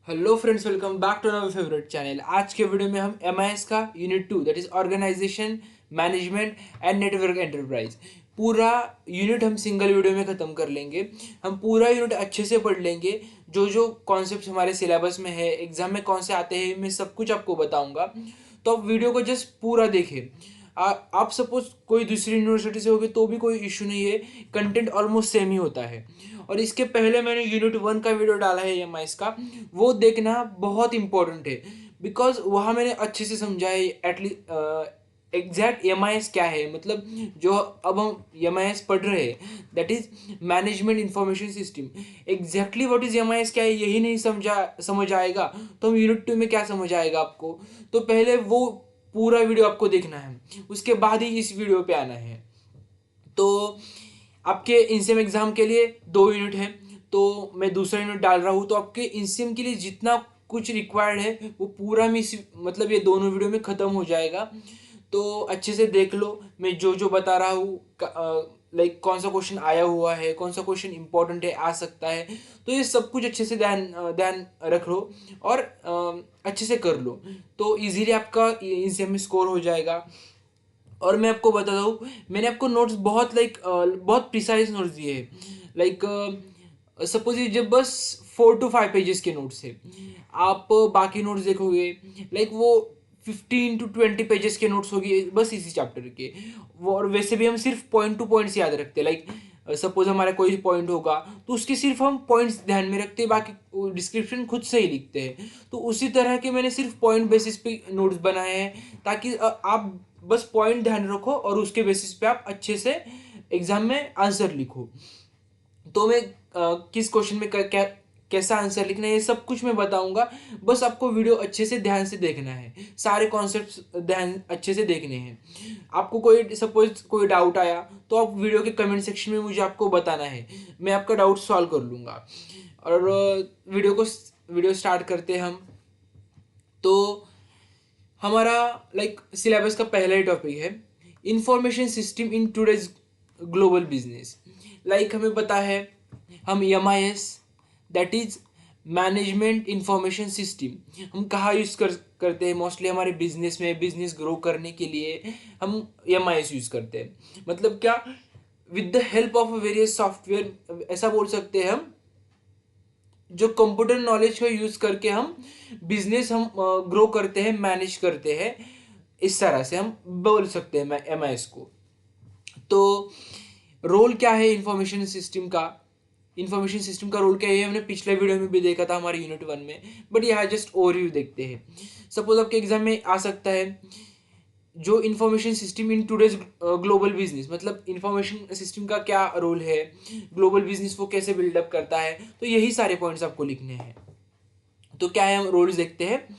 Hello friends, welcome back to our favourite channel. आज के video में हम एमआईएस का unit 2 that is organisation management and network enterprise पूरा यूनिट हम सिंगल वीडियो में ख़त्म कर लेंगे। हम पूरा यूनिट अच्छे से पढ़ लेंगे। जो जो कॉन्सेप्ट्स हमारे सिलेबस में है, एग्जाम में कौन से आते हैं, मैं सब कुछ आपको बताऊंगा। तो आप वीडियो को जस्ट पूरा देखें। आप सपोज कोई दूसरी यूनिवर्सिटी से होगे तो भी कोई इशू नहीं है, कंटेंट ऑलमोस्ट सेम ही होता है। और इसके पहले मैंने यूनिट 1 का वीडियो डाला है एमआईएस का, वो देखना बहुत इंपॉर्टेंट है। बिकॉज वहाँ मैंने अच्छे से समझा है एटलीस्ट एग्जैक्ट एमआईएस क्या है। मतलब जो अब हम एमआईएस पढ़ रहे हैं that is management information system. Exactly what is MIS क्या है यही नहीं समझ आएगा तो हम यूनिट 2 में क्या समझ आएगा आपको। तो पहले वो पूरा वीडियो आपको देखना है, उसके बाद ही इस वीडियो पे आना है। तो आपके इंसेम एग्ज़ाम के लिए 2 यूनिट है, तो मैं दूसरा यूनिट डाल रहा हूँ। तो आपके इंसेम के लिए जितना कुछ रिक्वायर्ड है वो पूरा में मतलब ये दोनों वीडियो में ख़त्म हो जाएगा। तो अच्छे से देख लो मैं जो जो बता रहा हूँ, लाइक कौन सा क्वेश्चन आया हुआ है, कौन सा क्वेश्चन इंपॉर्टेंट है, आ सकता है। तो ये सब कुछ अच्छे से ध्यान ध्यान रख लो और अच्छे से कर लो, तो इजीली आपका इंसेम में स्कोर हो जाएगा। और मैं आपको बता दूँ, मैंने आपको नोट्स बहुत प्रिसाइज नोट्स दिए हैं। लाइक सपोज ये जब बस 4 to 5 पेजेस के नोट्स है, आप बाकी नोट्स देखोगे लाइक वो 15 to 20 पेजेस के नोट्स होगी बस इसी चैप्टर के। वो और वैसे भी हम सिर्फ पॉइंट टू पॉइंट्स याद रखते हैं। लाइक सपोज हमारा कोई पॉइंट होगा तो उसके सिर्फ हम पॉइंट्स ध्यान में रखते हैं, बाकी डिस्क्रिप्शन खुद से ही लिखते हैं। तो उसी तरह के मैंने सिर्फ पॉइंट बेसिस पे नोट्स बनाए हैं, ताकि आप बस पॉइंट ध्यान रखो और उसके बेसिस पे आप अच्छे से एग्जाम में आंसर लिखो। तो मैं किस क्वेश्चन में कैसा आंसर लिखना है ये सब कुछ मैं बताऊंगा। बस आपको वीडियो अच्छे से ध्यान से देखना है, सारे कॉन्सेप्ट्स ध्यान अच्छे से देखने हैं। आपको कोई सपोज कोई डाउट आया तो आप वीडियो के कमेंट सेक्शन में मुझे आपको बताना है, मैं आपका डाउट सॉल्व कर लूँगा। और वीडियो स्टार्ट करते हैं हम। तो हमारा सिलेबस का पहला ही टॉपिक है information system in today's global business. हमें पता है हम MIS that is management information system हम कहाँ यूज़ करते हैं मोस्टली हमारे बिजनेस में। बिजनेस ग्रो करने के लिए हम एमआईएस यूज़ करते हैं। मतलब क्या, with the help of various software ऐसा बोल सकते हैं हम, जो कंप्यूटर नॉलेज का यूज करके हम बिजनेस हम ग्रो करते हैं, मैनेज करते हैं। इस तरह से हम बोल सकते हैं एमआईएस को। तो रोल क्या है इंफॉर्मेशन सिस्टम का? इंफॉर्मेशन सिस्टम का रोल क्या है हमने पिछले वीडियो में भी देखा था हमारे यूनिट 1 में, बट यहाँ जस्ट ओवरव्यू देखते हैं। सपोज आपके एग्जाम में आ सकता है जो information system in today's global business, मतलब इंफॉर्मेशन सिस्टम का क्या रोल है, ग्लोबल बिजनेस वो कैसे बिल्डअप करता है। तो यही सारे पॉइंट्स आपको लिखने हैं। तो क्या है, हम रोल्स देखते हैं।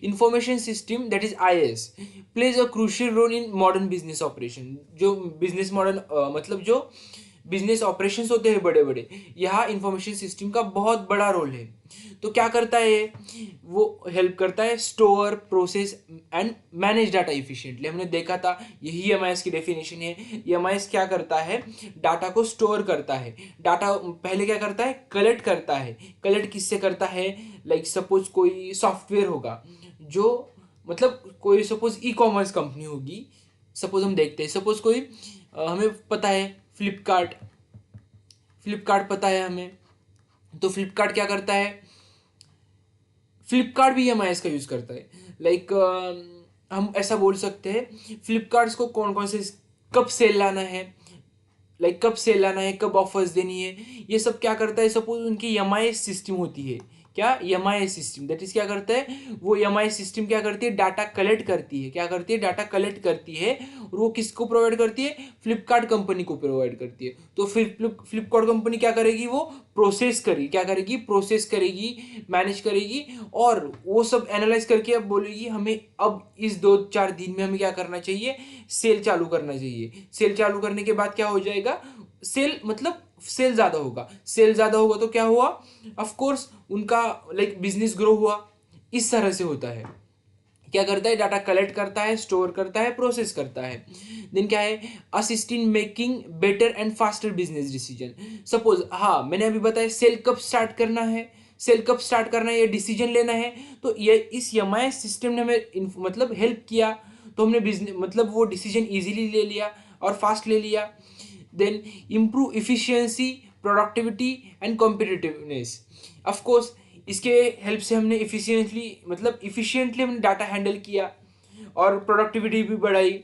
Information system that is IAS plays a crucial role in modern business operation. जो बिजनेस मॉडर्न मतलब जो बिजनेस ऑपरेशंस होते हैं बड़े बड़े, यहाँ इंफॉर्मेशन सिस्टम का बहुत बड़ा रोल है। तो क्या करता है ये? वो हेल्प करता है store, process and manage data efficiently. हमने देखा था यही एमआईएस की डेफिनेशन है। एमआईएस क्या करता है? डाटा को स्टोर करता है। डाटा पहले क्या करता है? कलेक्ट करता है। कलेक्ट किससे करता है? सपोज कोई सॉफ्टवेयर होगा जो, मतलब कोई सपोज ई कॉमर्स कंपनी होगी। सपोज हम देखते हैं, सपोज कोई हमें पता है फ्लिपकार्ट। फ्लिपकार्ट पता है हमें, तो फ्लिपकार्ट क्या करता है? फ्लिपकार्ट भी एमआईएस का यूज़ करता है। हम ऐसा बोल सकते हैं फ्लिपकार्ट्स को कौन कौन से कब सेल लाना है, कब सेल लाना है, कब ऑफर्स देनी है, ये सब क्या करता है? सपोज उनकी एमआईएस सिस्टम होती है। क्या? एमआईएस सिस्टम दैट इज क्या करता है? वो एमआईएस सिस्टम क्या करती है? डाटा कलेक्ट करती है। क्या करती है? डाटा कलेक्ट करती है। और वो किसको प्रोवाइड करती है? फ्लिपकार्ट कंपनी को प्रोवाइड करती है। तो फिर फ्लिपकार्ट कंपनी क्या करेगी? वो प्रोसेस करेगी। क्या करेगी? प्रोसेस करेगी, मैनेज करेगी, और वो सब एनालाइज करके अब बोलेगी हमें अब इस 2-4 दिन में हमें क्या करना चाहिए? सेल चालू करना चाहिए। सेल चालू करने के बाद क्या हो जाएगा? सेल मतलब सेल ज़्यादा होगा। सेल ज़्यादा होगा तो क्या हुआ? ऑफ कोर्स उनका बिजनेस ग्रो हुआ। इस तरह से होता है। क्या करता है? डाटा कलेक्ट करता है, स्टोर करता है, प्रोसेस करता है। देन क्या है? Assist in making better and faster business decision. Suppose हाँ मैंने अभी बताया सेल कब स्टार्ट करना है, सेल कब स्टार्ट करना है, ये डिसीजन लेना है। तो ये इस एमआईएस सिस्टम ने हमें मतलब हेल्प किया, तो हमने बिजनेस मतलब वो डिसीजन इजीली ले लिया और फास्ट ले लिया। Then improve efficiency, productivity and competitiveness. Of course इसके हेल्प से हमने इफिशिएंटली हमने डाटा हैंडल किया और प्रोडक्टिविटी भी बढ़ाई।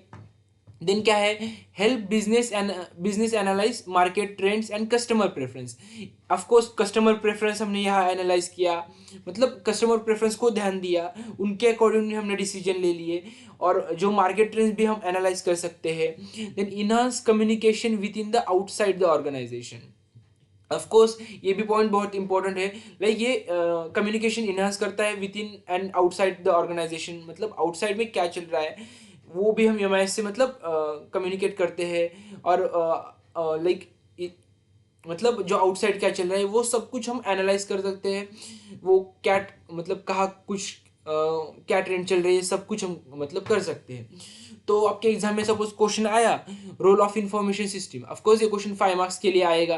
देन क्या है, help business analyse market trends and customer preference. Of course customer preference हमने यहाँ एनालाइज किया, मतलब कस्टमर प्रेफरेंस को ध्यान दिया, उनके अकॉर्डिंगली हमने डिसीजन ले लिए, और जो मार्केट ट्रेंड्स भी हम एनालाइज कर सकते हैं। Then enhance communication within the outside the organisation. Of course ये भी पॉइंट बहुत इंपॉर्टेंट है, लाइक ये कम्युनिकेशन इनहांस करता है within and outside the organisation, मतलब आउटसाइड में क्या चल रहा है वो भी हम एमआईएस से मतलब कम्युनिकेट करते हैं, और लाइक मतलब जो आउटसाइड क्या चल रहा है वो सब कुछ हम एनालाइज कर सकते हैं। वो क्या मतलब कहाँ कुछ क्या ट्रेंड चल रही है, सब कुछ हम मतलब कर सकते हैं। तो आपके एग्जाम में सपोज क्वेश्चन आया role of information system, of course ये क्वेश्चन 5 मार्क्स के लिए आएगा।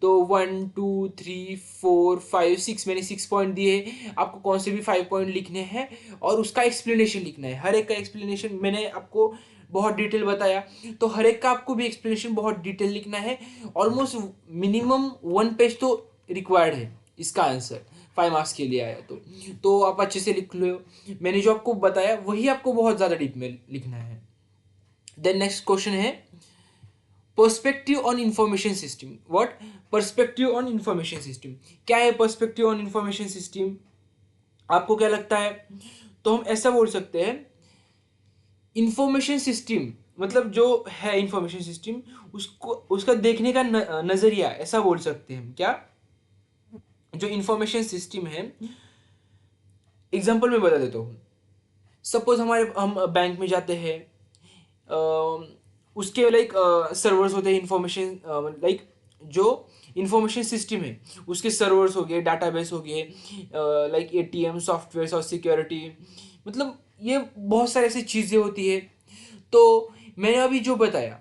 तो 1 2 3 4 5 6 मैंने 6 पॉइंट दिए, आपको कौन से भी 5 पॉइंट लिखने हैं और उसका एक्सप्लेनेशन लिखना है। हर एक का एक्सप्लेनेशन मैंने आपको बहुत डिटेल बताया, तो हर एक का आपको भी एक्सप्लेनेशन बहुत डिटेल लिखना है। ऑलमोस्ट मिनिमम 1 पेज तो रिक्वायर्ड है इसका आंसर, 5 मार्क्स के लिए आया तो आप अच्छे से लिख लो। मैंने जो आपको बताया वही आपको बहुत ज़्यादा डीप में लिखना है। देन नेक्स्ट क्वेश्चन है perspective on information system. What? Perspective on information system. क्या है पर्सपेक्टिव ऑन इंफॉर्मेशन सिस्टम? आपको क्या लगता है? तो हम ऐसा बोल सकते हैं, इंफॉर्मेशन सिस्टम मतलब जो है इंफॉर्मेशन सिस्टम, उसको उसका देखने का नजरिया, ऐसा बोल सकते हैं हम। क्या? जो इंफॉर्मेशन सिस्टम है, एग्जांपल में बता देता हूँ। सपोज हम बैंक में जाते हैं, उसके लाइक सर्वर्स होते हैं, इंफॉर्मेशन लाइक जो इंफॉर्मेशन सिस्टम है उसके सर्वर्स हो गए, डाटाबेस हो गए, लाइक एटीएम सॉफ्टवेयर और सिक्योरिटी, मतलब ये बहुत सारी ऐसी चीज़ें होती है। तो मैंने अभी जो बताया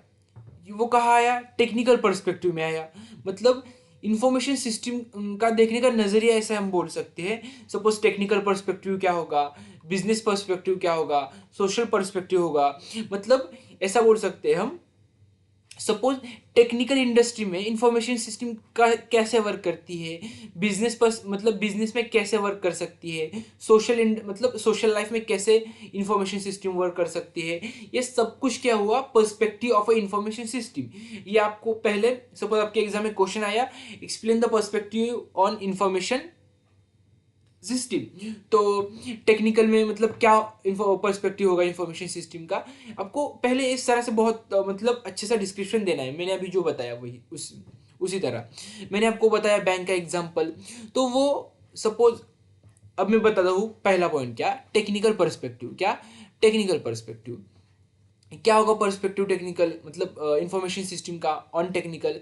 वो कहाँ आया? टेक्निकल पर्सपेक्टिव में आया। मतलब इंफॉर्मेशन सिस्टम का देखने का नज़रिया ऐसे हम बोल सकते हैं। सपोज टेक्निकल पर्सपेक्टिव क्या होगा, बिजनेस पर्सपेक्टिव क्या होगा, सोशल पर्सपेक्टिव होगा, मतलब ऐसा बोल सकते हैं हम। सपोज टेक्निकल इंडस्ट्री में इंफॉर्मेशन सिस्टम का कैसे वर्क करती है, मतलब बिजनेस में कैसे वर्क कर सकती है, मतलब सोशल लाइफ में कैसे इंफॉर्मेशन सिस्टम वर्क कर सकती है, ये सब कुछ क्या हुआ? Perspective of a information system. ये आपको पहले सपोज आपके एग्जाम में क्वेश्चन आया, explain the perspective on information system. तो टेक्निकल में मतलब क्या पर्सपेक्टिव होगा इंफॉर्मेशन सिस्टम का, आपको पहले इस तरह से बहुत मतलब अच्छे सा डिस्क्रिप्शन देना है। मैंने अभी जो बताया वही उसी तरह मैंने आपको बताया बैंक का एग्जांपल। तो वो सपोज अब मैं बताता हूँ पहला पॉइंट क्या, टेक्निकल पर्सपेक्टिव। क्या? टेक्निकल पर्सपेक्टिव क्या होगा? पर्सपेक्टिव टेक्निकल मतलब इंफॉर्मेशन सिस्टम का ऑन टेक्निकल,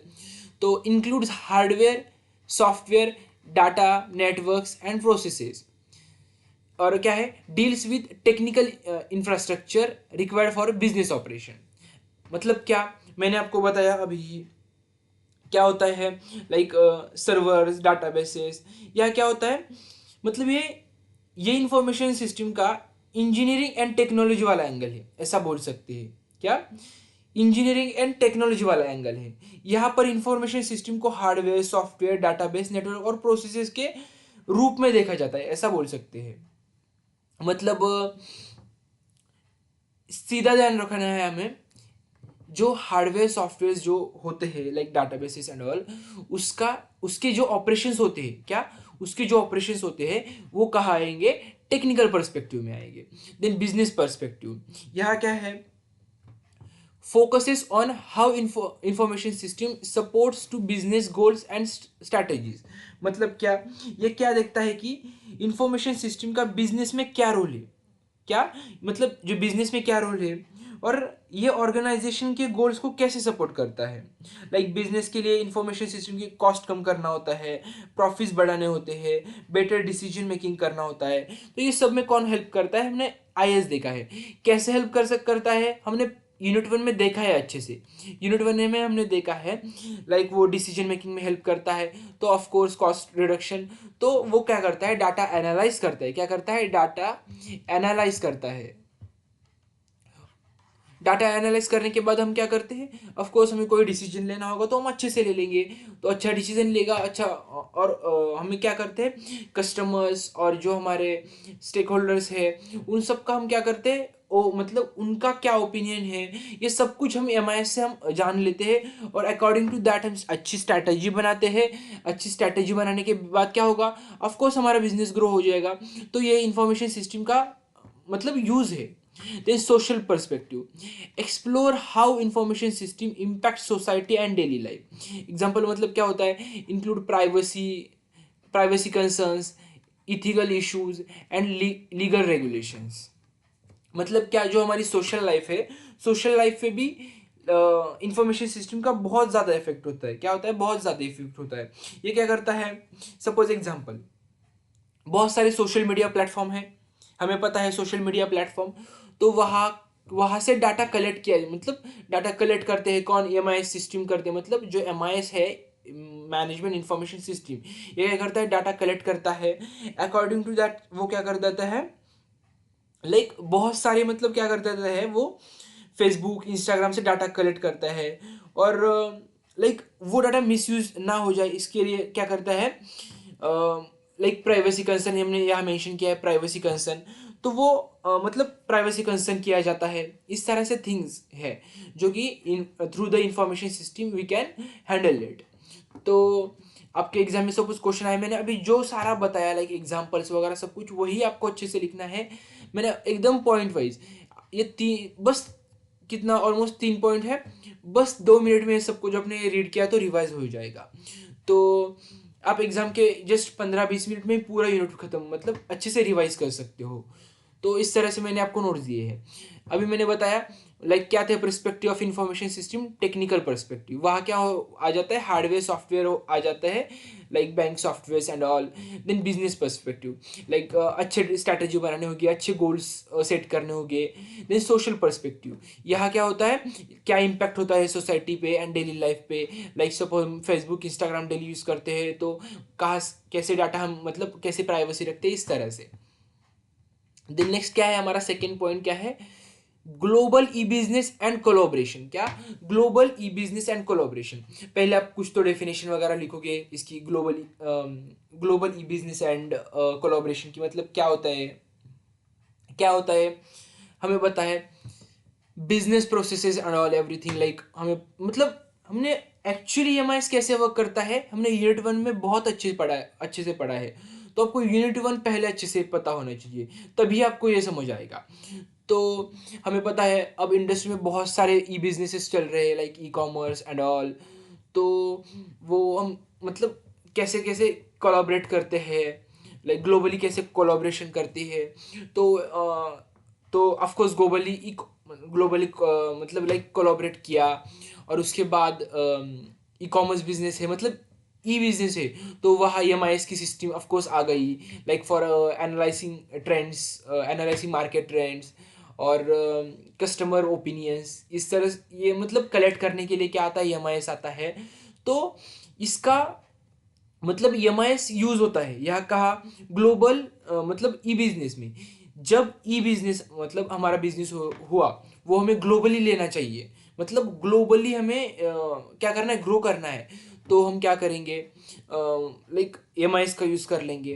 तो includes hardware, software, data, networks and processes. और क्या है? Deals with technical infrastructure required for business operation. मतलब क्या? मैंने आपको बताया अभी क्या होता है, लाइक सर्वर्स, डाटाबेसेस, या क्या होता है, मतलब ये इंफॉर्मेशन सिस्टम का इंजीनियरिंग एंड टेक्नोलॉजी वाला एंगल है, ऐसा बोल सकते हैं। क्या? इंजीनियरिंग एंड टेक्नोलॉजी वाला एंगल है। यहाँ पर इंफॉर्मेशन सिस्टम को हार्डवेयर, सॉफ्टवेयर, डाटाबेस, नेटवर्क और प्रोसेसेस के रूप में देखा जाता है, ऐसा बोल सकते हैं। मतलब सीधा ध्यान रखना है हमें, जो हार्डवेयर सॉफ्टवेयर जो होते हैं लाइक डाटाबेसेस एंड ऑल, उसके जो ऑपरेशंस होते हैं, क्या उसके जो ऑपरेशंस होते हैं वो कहाँ आएंगे? टेक्निकल पर्सपेक्टिव में आएंगे। देन बिजनेस पर्सपेक्टिव, यहाँ क्या है? focuses on how information system supports to business goals and strategies। मतलब क्या? ये क्या देखता है कि इंफॉर्मेशन सिस्टम का बिजनेस में क्या रोल है। क्या मतलब जो बिजनेस में क्या रोल है, और ये ऑर्गेनाइजेशन के गोल्स को कैसे सपोर्ट करता है। लाइक बिजनेस के लिए इंफॉर्मेशन सिस्टम की कॉस्ट कम करना होता है, प्रॉफिट्स बढ़ाने होते हैं, बेटर डिसीजन मेकिंग करना होता है। तो ये सब में कौन हेल्प करता है? हमने आईएएस देखा है कैसे हेल्प करता है। हमने यूनिट वन में देखा है अच्छे से। यूनिट वन में हमने देखा है लाइक वो डिसीजन मेकिंग में हेल्प करता है, तो ऑफ कोर्स कॉस्ट रिडक्शन। तो वो क्या करता है, डाटा एनालाइज करता है। क्या करता है, डाटा एनालाइज करता है। डाटा एनालाइज करने के बाद हम क्या करते हैं, ऑफ कोर्स हमें कोई डिसीजन लेना होगा तो हम अच्छे से ले लेंगे, तो अच्छा डिसीजन लेगा अच्छा। और हमें क्या करते हैं, कस्टमर्स और जो हमारे स्टेक होल्डर्स है उन सब का हम क्या करते हैं, ओ मतलब उनका क्या ओपिनियन है, ये सब कुछ हम एमआईएस से हम जान लेते हैं, और अकॉर्डिंग टू दैट हम अच्छी स्ट्रैटेजी बनाते हैं। अच्छी स्ट्रैटेजी बनाने के बाद क्या होगा, ऑफ कोर्स हमारा बिजनेस ग्रो हो जाएगा। तो ये इंफॉर्मेशन सिस्टम का मतलब यूज है। then social perspective, explore how information system impact society and daily life। Example मतलब क्या होता है, include privacy concerns, ethical issues and legal regulations. मतलब क्या, जो हमारी सोशल लाइफ है, सोशल लाइफ पे भी इंफॉर्मेशन सिस्टम का बहुत ज़्यादा इफेक्ट होता है। क्या होता है, बहुत ज़्यादा इफेक्ट होता है। ये क्या करता है, सपोज एग्जाम्पल, बहुत सारे सोशल मीडिया प्लेटफॉर्म हैं, हमें पता है सोशल मीडिया प्लेटफॉर्म। तो वहाँ वहाँ से डाटा कलेक्ट किया, मतलब डाटा कलेक्ट करते हैं कौन, एमआईएस सिस्टम करते हैं। मतलब जो एमआईएस है, मैनेजमेंट इंफॉर्मेशन सिस्टम, ये क्या करता है, डाटा कलेक्ट करता है। अकॉर्डिंग टू दैट वो क्या कर देता है, लाइक बहुत सारे मतलब क्या कर देता है वो, फेसबुक इंस्टाग्राम से डाटा कलेक्ट करता है। और लाइक वो डाटा मिसयूज ना हो जाए इसके लिए क्या करता है, लाइक प्राइवेसी कंसर्न, हमने यहाँ मेंशन किया है प्राइवेसी कंसर्न। तो वो मतलब प्राइवेसी कंसर्न किया जाता है। इस तरह से थिंग्स है जो कि through the information system we can handle it. तो आपके एग्जाम में सपोज क्वेश्चन आए, मैंने अभी जो सारा बताया लाइक एग्जांपल्स वगैरह सब कुछ, वही आपको अच्छे से लिखना है। मैंने एकदम पॉइंट वाइज ये तीन बस, कितना ऑलमोस्ट 3 पॉइंट है, बस 2 मिनट में सब कुछ आपने रीड किया तो रिवाइज हो जाएगा। तो आप एग्जाम के जस्ट 15-20 मिनट में पूरा यूनिट खत्म, मतलब अच्छे से रिवाइज कर सकते हो। तो इस तरह से मैंने आपको नोट्स दिए हैं। अभी मैंने बताया लाइक क्या थे, perspective of information system, technical perspective, वहाँ क्या आ जाता है, हार्डवेयर सॉफ्टवेयर आ जाता है, like bank software and all. Then business perspective, like अच्छे स्ट्रैटेजी बनाने होगी, अच्छे गोल्स सेट करने होंगे। देन सोशल पर्सपेक्टिव, यहाँ क्या होता है, क्या इम्पैक्ट होता है सोसाइटी पे एंड डेली लाइफ पे। लाइक सपोज हम फेसबुक इंस्टाग्राम डेली यूज़ करते हैं, तो कहाँ कैसे डाटा हम मतलब कैसे प्राइवेसी रखते हैं, इस तरह से। देन नेक्स्ट क्या है, हमारा सेकेंड पॉइंट क्या है, global e business and collaboration. क्या, global e business and collaboration. पहले आप कुछ तो डेफिनेशन वगैरह लिखोगे इसकी, global e business and collaboration की मतलब क्या होता है। क्या होता है, हमें पता है business processes and all everything, like हमें मतलब हमने एक्चुअली एमआईएस कैसे वर्क करता है, हमने यूनिट वन में बहुत अच्छे से पढ़ा है। तो आपको यूनिट वन पहले अच्छे से पता होना चाहिए, तभी आपको ये समझ आएगा। तो हमें पता है अब इंडस्ट्री में बहुत सारे ई बिजनेसेस चल रहे हैं, like e commerce and all. तो वो हम मतलब कैसे कैसे कोलैबोरेट करते हैं, लाइक ग्लोबली कैसे कोलैबोरेशन करती है। तो तो ऑफ कोर्स ग्लोबली मतलब लाइक कोलैबोरेट किया। और उसके बाद ई कॉमर्स बिजनेस है, मतलब ई बिजनेस है, तो वहाँ EMIS की सिस्टम ऑफ कोर्स आ गई, like for analysing trends, analysing market trends और कस्टमर ओपिनियंस। इस तरह ये मतलब कलेक्ट करने के लिए क्या आता है, EMIS आता है। तो इसका मतलब EMIS यूज होता है यहाँ कहा, ग्लोबल मतलब ई बिजनेस में। जब ई बिजनेस मतलब हमारा बिजनेस हुआ, वो हमें ग्लोबली लेना चाहिए, मतलब ग्लोबली हमें क्या करना है, ग्रो करना है। तो हम क्या करेंगे, लाइक EMIS का यूज़ कर लेंगे,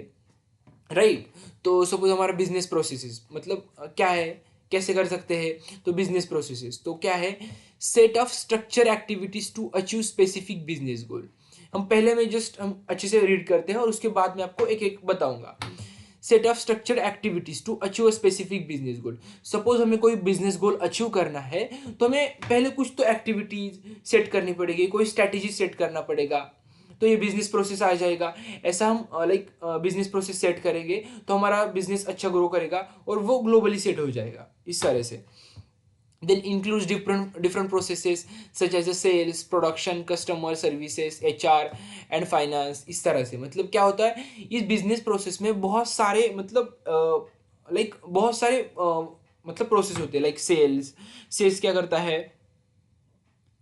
राइट। तो सपोज हमारा बिजनेस प्रोसेसेस मतलब क्या है, कैसे कर सकते हैं, तो बिजनेस प्रोसेसेस तो क्या है, set of structure activities to achieve specific business goal. हम पहले में जस्ट हम अच्छे से रीड करते हैं और उसके बाद में आपको एक एक बताऊंगा। Set of structure activities to achieve specific business goal. Suppose हमें कोई बिजनेस गोल अचीव करना है, तो हमें पहले कुछ तो एक्टिविटीज सेट करनी पड़ेगी, कोई स्ट्रैटेजी सेट करना पड़ेगा, तो ये बिजनेस प्रोसेस आ जाएगा। ऐसा हम लाइक बिजनेस प्रोसेस सेट करेंगे तो हमारा बिजनेस अच्छा ग्रो करेगा और वो ग्लोबली सेट हो जाएगा, इस तरह से। then includes different processes such as sales, production, customer services, HR and finance। इस तरह से मतलब क्या होता है, इस बिजनेस प्रोसेस में बहुत सारे मतलब लाइक बहुत सारे मतलब प्रोसेस होते हैं, लाइक सेल्स क्या करता है,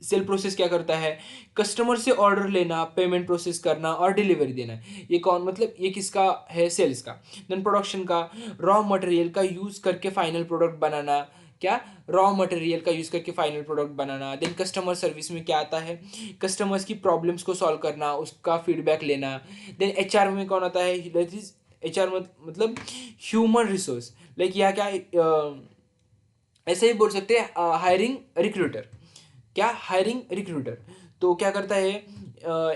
सेल प्रोसेस क्या करता है, कस्टमर से ऑर्डर लेना, पेमेंट प्रोसेस करना और डिलीवरी देना। ये कौन, मतलब ये किसका है, सेल्स का। देन प्रोडक्शन का, रॉ मटेरियल का यूज करके फाइनल प्रोडक्ट बनाना, क्या, रॉ मटेरियल का यूज करके फाइनल प्रोडक्ट बनाना। देन कस्टमर सर्विस में क्या आता है, कस्टमर्स की प्रॉब्लम्स को सॉल्व करना, उसका फीडबैक लेना। देन एचआर में कौन आता है, दैट इज एचआर मतलब ह्यूमन रिसोर्स, लाइक यहाँ क्या ऐसे ही बोल सकते हैं, हायरिंग रिक्रूटर। क्या, हायरिंग रिक्रूटर। तो क्या करता है,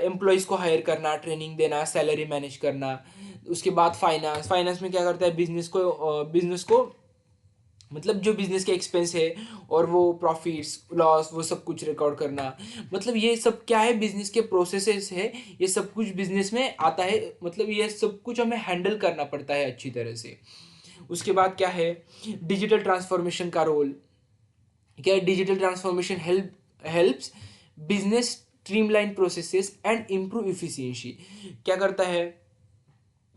एम्प्लॉयज़ को हायर करना, ट्रेनिंग देना, सैलरी मैनेज करना। उसके बाद फाइनेंस में क्या करता है, बिजनेस को मतलब जो बिजनेस के एक्सपेंस है और वो प्रॉफिट्स लॉस वो सब कुछ रिकॉर्ड करना। मतलब ये सब क्या है, बिजनेस के प्रोसेसेस है, ये सब कुछ बिजनेस में आता है। मतलब ये सब कुछ हमें हैंडल करना पड़ता है अच्छी तरह से। उसके बाद क्या है, डिजिटल ट्रांसफॉर्मेशन का रोल। क्या, digital transformation helps business streamline processes and improve efficiency. क्या करता है,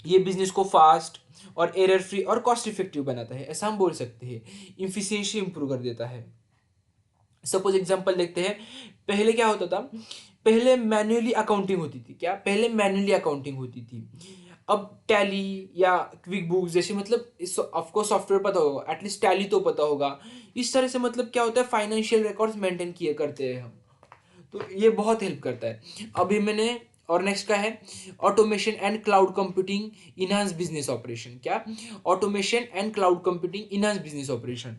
ये बिजनेस को फास्ट और एरर फ्री और कॉस्ट इफेक्टिव बनाता है, ऐसा हम बोल सकते हैं। इफिशियंसी इंप्रूव कर देता है। सपोज एग्जांपल देखते हैं, पहले क्या होता था, पहले मैन्युअली अकाउंटिंग होती थी। क्या, पहले मैन्युअली अकाउंटिंग होती थी। अब टैली या क्विक बुक्स जैसे, मतलब आपको सॉफ्टवेयर पता होगा, एटलीस्ट टैली तो पता होगा। इस तरह से मतलब क्या होता है, फाइनेंशियल रिकॉर्ड्स मेंटेन किए करते हैं हम। तो ये बहुत हेल्प करता है। अभी मैंने, और नेक्स्ट का है automation and cloud computing enhance business operation. क्या, automation and cloud computing enhance business operation.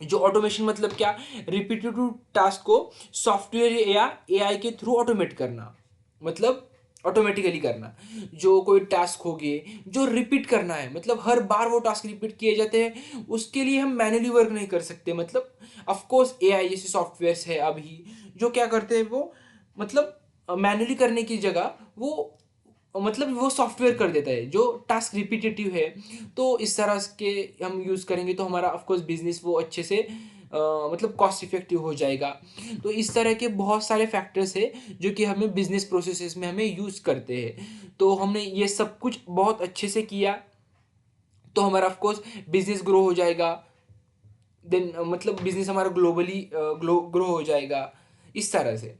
जो ऑटोमेशन मतलब क्या, रिपीटेटिव टास्क को सॉफ्टवेयर या एआई के थ्रू ऑटोमेट करना, मतलब ऑटोमेटिकली करना। जो कोई टास्क हो गए जो रिपीट करना है, मतलब हर बार वो टास्क रिपीट किए जाते हैं, उसके लिए हम मैन्युअली वर्क नहीं कर सकते। मतलब ऑफ कोर्स एआई जैसे सॉफ्टवेयर्स है अभी जो क्या करते हैं, वो मतलब मैन्युअली करने की जगह वो सॉफ्टवेयर कर देता है जो टास्क रिपीटेटिव है। तो इस तरह के हम यूज़ करेंगे तो हमारा ऑफ कोर्स बिजनेस वो अच्छे से मतलब कॉस्ट इफेक्टिव हो जाएगा। तो इस तरह के बहुत सारे फैक्टर्स है जो कि हमें बिजनेस प्रोसेसेस में हमें यूज़ करते हैं। तो हमने ये सब कुछ बहुत अच्छे से किया तो हमारा ऑफ कोर्स बिजनेस ग्रो हो जाएगा। देन मतलब बिजनेस हमारा ग्लोबली ग्रो हो जाएगा इस तरह से।